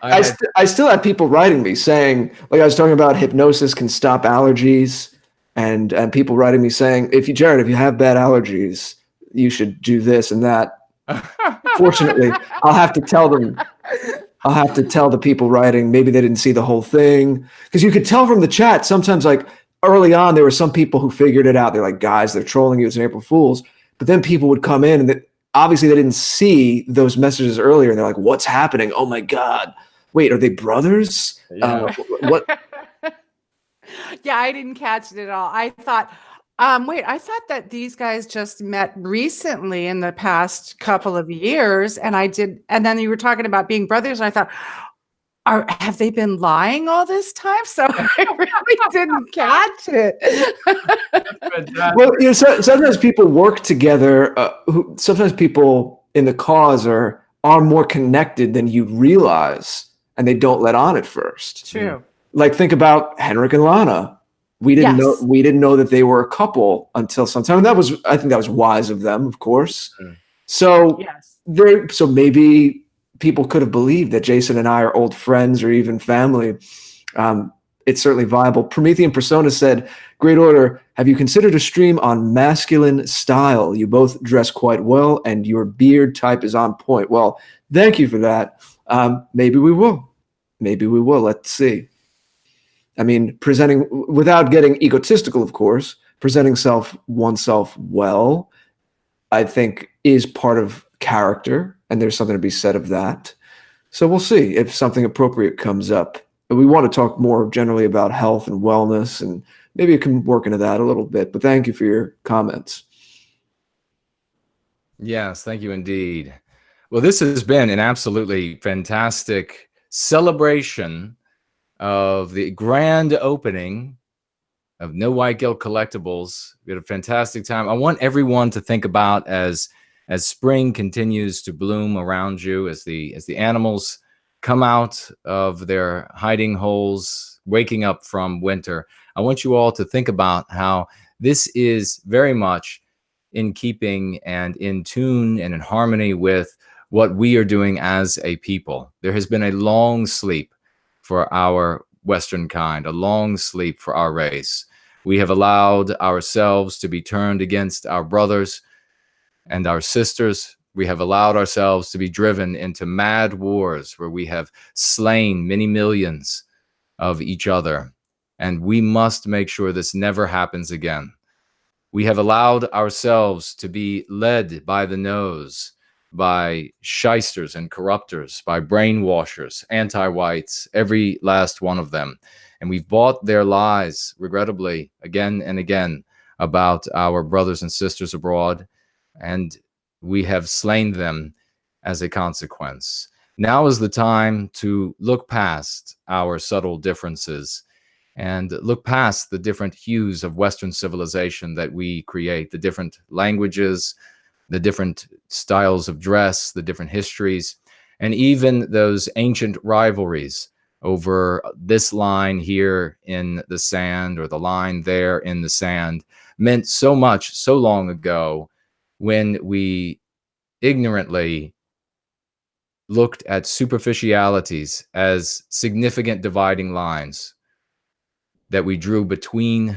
I still have people writing me saying, like I was talking about, hypnosis can stop allergies, and people writing me saying, if you have bad allergies, you should do this and that. Fortunately, I'll have to tell the people writing, maybe they didn't see the whole thing, because you could tell from the chat sometimes, like early on, there were some people who figured it out. They're like, guys, they're trolling you. It's an April Fool's. But then people would come in and obviously they didn't see those messages earlier. And they're like, what's happening? Oh my God. Wait, are they brothers? Yeah. What? Yeah, I didn't catch it at all. I thought, I thought that these guys just met recently in the past couple of years, and then you were talking about being brothers, and I thought, have they been lying all this time? So I really didn't catch it. Well, sometimes people work together. Sometimes people in the cause are more connected than you realize, and they don't let on at first. True. Like, think about Henrik and Lana. We didn't know that they were a couple until sometime. And I think that was wise of them, of course. So so maybe people could have believed that Jason and I are old friends or even family. It's certainly viable. Promethean Persona said, great order. Have you considered a stream on masculine style? You both dress quite well and your beard type is on point. Well, thank you for that. Maybe we will. Let's see. I mean, presenting, without getting egotistical, of course, presenting oneself well, I think is part of character, and there's something to be said of that. So we'll see if something appropriate comes up we want to talk more generally about health and wellness, and maybe you can work into that a little bit. But thank you for your comments. Yes, thank you indeed. Well, this has been an absolutely fantastic celebration of the grand opening of No White Guilt Collectibles. We had a fantastic time. I want everyone to think about as spring continues to bloom around you, as the animals come out of their hiding holes, waking up from winter. I want you all to think about how this is very much in keeping and in tune and in harmony with what we are doing as a people. There has been a long sleep for our Western kind, a long sleep for our race. We have allowed ourselves to be turned against our brothers and our sisters. We have allowed ourselves to be driven into mad wars where we have slain many millions of each other. And we must make sure this never happens again. We have allowed ourselves to be led by the nose by shysters and corruptors, by brainwashers, anti-whites, every last one of them. And we've bought their lies, regrettably, again and again, about our brothers and sisters abroad, and we have slain them as a consequence. Now is the time to look past our subtle differences and look past the different hues of Western civilization that we create, the different languages, the different styles of dress, the different histories, and even those ancient rivalries over this line here in the sand or the line there in the sand meant so much so long ago when we ignorantly looked at superficialities as significant dividing lines that we drew between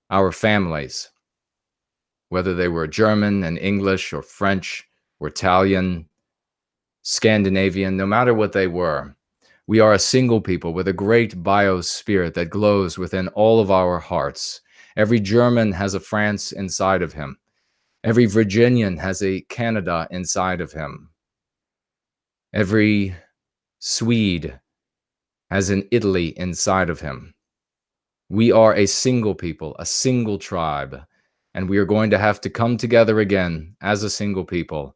our families, whether they were German and English or French or Italian, Scandinavian, no matter what they were. We are a single people with a great biospirit that glows within all of our hearts. Every German has a France inside of him. Every Virginian has a Canada inside of him. Every Swede has an Italy inside of him. We are a single people, a single tribe, and we are going to have to come together again as a single people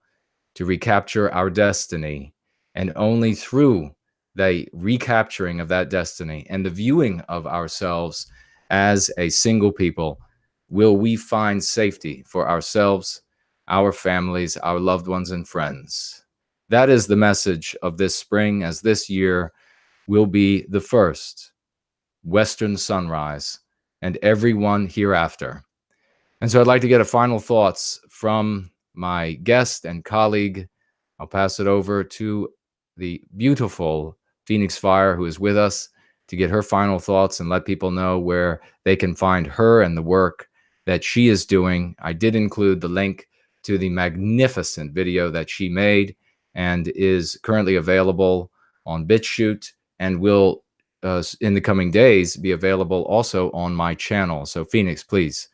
to recapture our destiny. And only through the recapturing of that destiny and the viewing of ourselves as a single people will we find safety for ourselves, our families, our loved ones, and friends. That is the message of this spring, as this year will be the first Western sunrise and everyone hereafter. And so I'd like to get a final thoughts from my guest and colleague. I'll pass it over to the beautiful Phoenix Fire, who is with us, to get her final thoughts and let people know where they can find her and the work that she is doing. I did include the link to the magnificent video that she made and is currently available on BitChute and will in the coming days be available also on my channel. So Phoenix, please.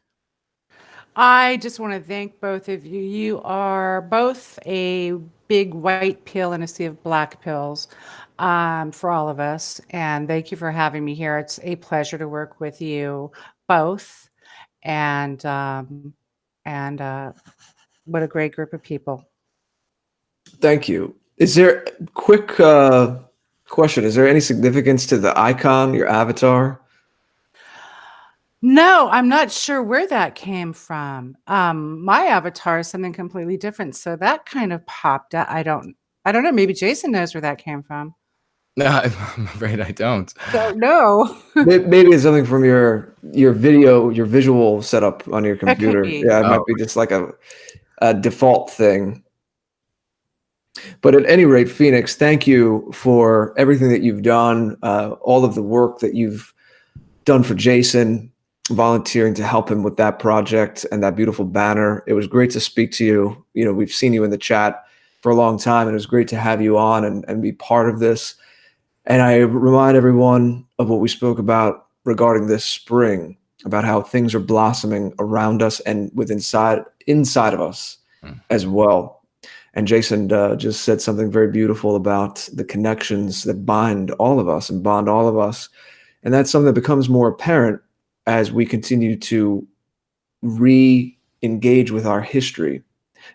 I just want to thank both of you. You are both a big white pill in a sea of black pills for all of us. And thank you for having me here. It's a pleasure to work with you both. And what a great group of people. Thank you. Is there a quick question? Is there any significance to the icon, your avatar? No, I'm not sure where that came from. My avatar is something completely different. So that kind of popped out. I don't know. Maybe Jason knows where that came from. No, I'm afraid I don't. Don't know. Maybe it's something from your video, your visual setup on your computer. Yeah, it might be just like a default thing. But at any rate, Phoenix, thank you for everything that you've done, all of the work that you've done for Jason, volunteering to help him with that project and that beautiful banner. It was great to speak to you. You know, we've seen you in the chat for a long time, and it was great to have you on and be part of this. And I remind everyone of what we spoke about regarding this spring, about how things are blossoming around us and inside of us as well. And Jason just said something very beautiful about the connections that bind all of us and bond all of us. And that's something that becomes more apparent as we continue to re-engage with our history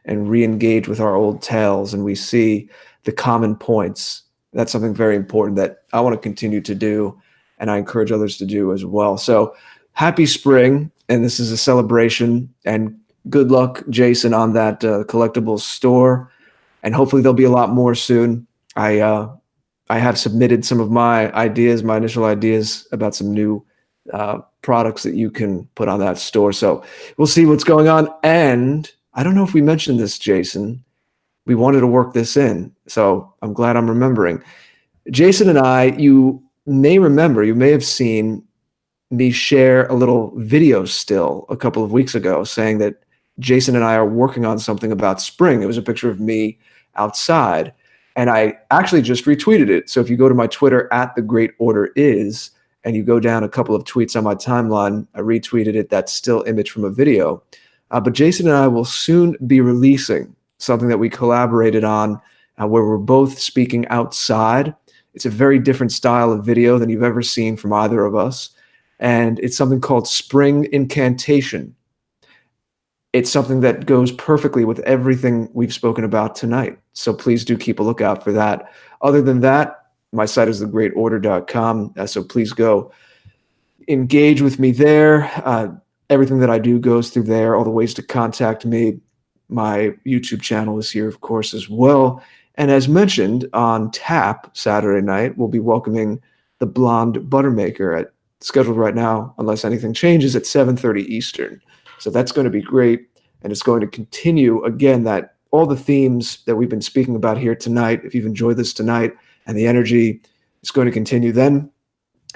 and re-engage with our old tales, and we see the common points. That's something very important that I want to continue to do, and I encourage others to do as well. So happy spring, and this is a celebration, and good luck, Jason, on that collectibles store, and hopefully there'll be a lot more soon. I have submitted some of my ideas, my initial ideas about some new products that you can put on that store. So we'll see what's going on. And I don't know if we mentioned this, Jason. We wanted to work this in, so I'm glad I'm remembering. Jason and I, you may remember, you may have seen me share a little video still a couple of weeks ago saying that Jason and I are working on something about spring. It was a picture of me outside, and I actually just retweeted it. So if you go to my Twitter @thegreatorderis, and you go down a couple of tweets on my timeline, I retweeted it, that still image from a video. But Jason and I will soon be releasing something that we collaborated on where we're both speaking outside. It's a very different style of video than you've ever seen from either of us. And it's something called Spring Incantation. It's something that goes perfectly with everything we've spoken about tonight. So please do keep a lookout for that. Other than that, my site is thegreatorder.com. So please go engage with me there. Everything that I do goes through there. All the ways to contact me. My YouTube channel is here, of course, as well. And as mentioned, on tap Saturday night, we'll be welcoming the Blonde Buttermaker scheduled right now, unless anything changes, at 7:30 Eastern. So that's going to be great. And it's going to continue, again, that all the themes that we've been speaking about here tonight, if you've enjoyed this tonight, and the energy is going to continue then.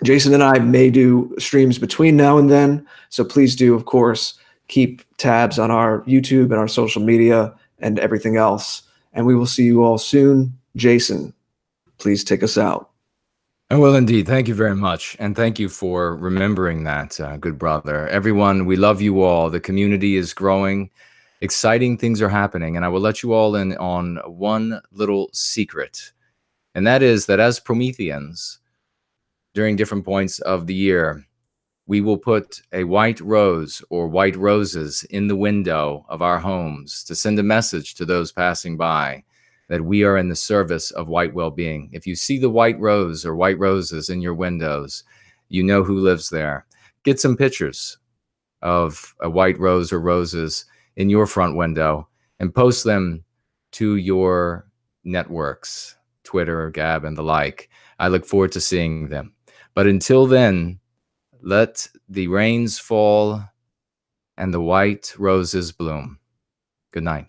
Jason and I may do streams between now and then, so please do, of course, keep tabs on our YouTube and our social media and everything else. And we will see you all soon. Jason, please take us out. I will indeed. Thank you very much. And thank you for remembering that, good brother. Everyone, we love you all. The community is growing. Exciting things are happening. And I will let you all in on one little secret. And that is that as Prometheans, during different points of the year, we will put a white rose or white roses in the window of our homes to send a message to those passing by that we are in the service of white well-being. If you see the white rose or white roses in your windows, you know who lives there. Get some pictures of a white rose or roses in your front window and post them to your networks, Twitter, Gab, and the like. I look forward to seeing them. But until then, let the rains fall and the white roses bloom. Good night.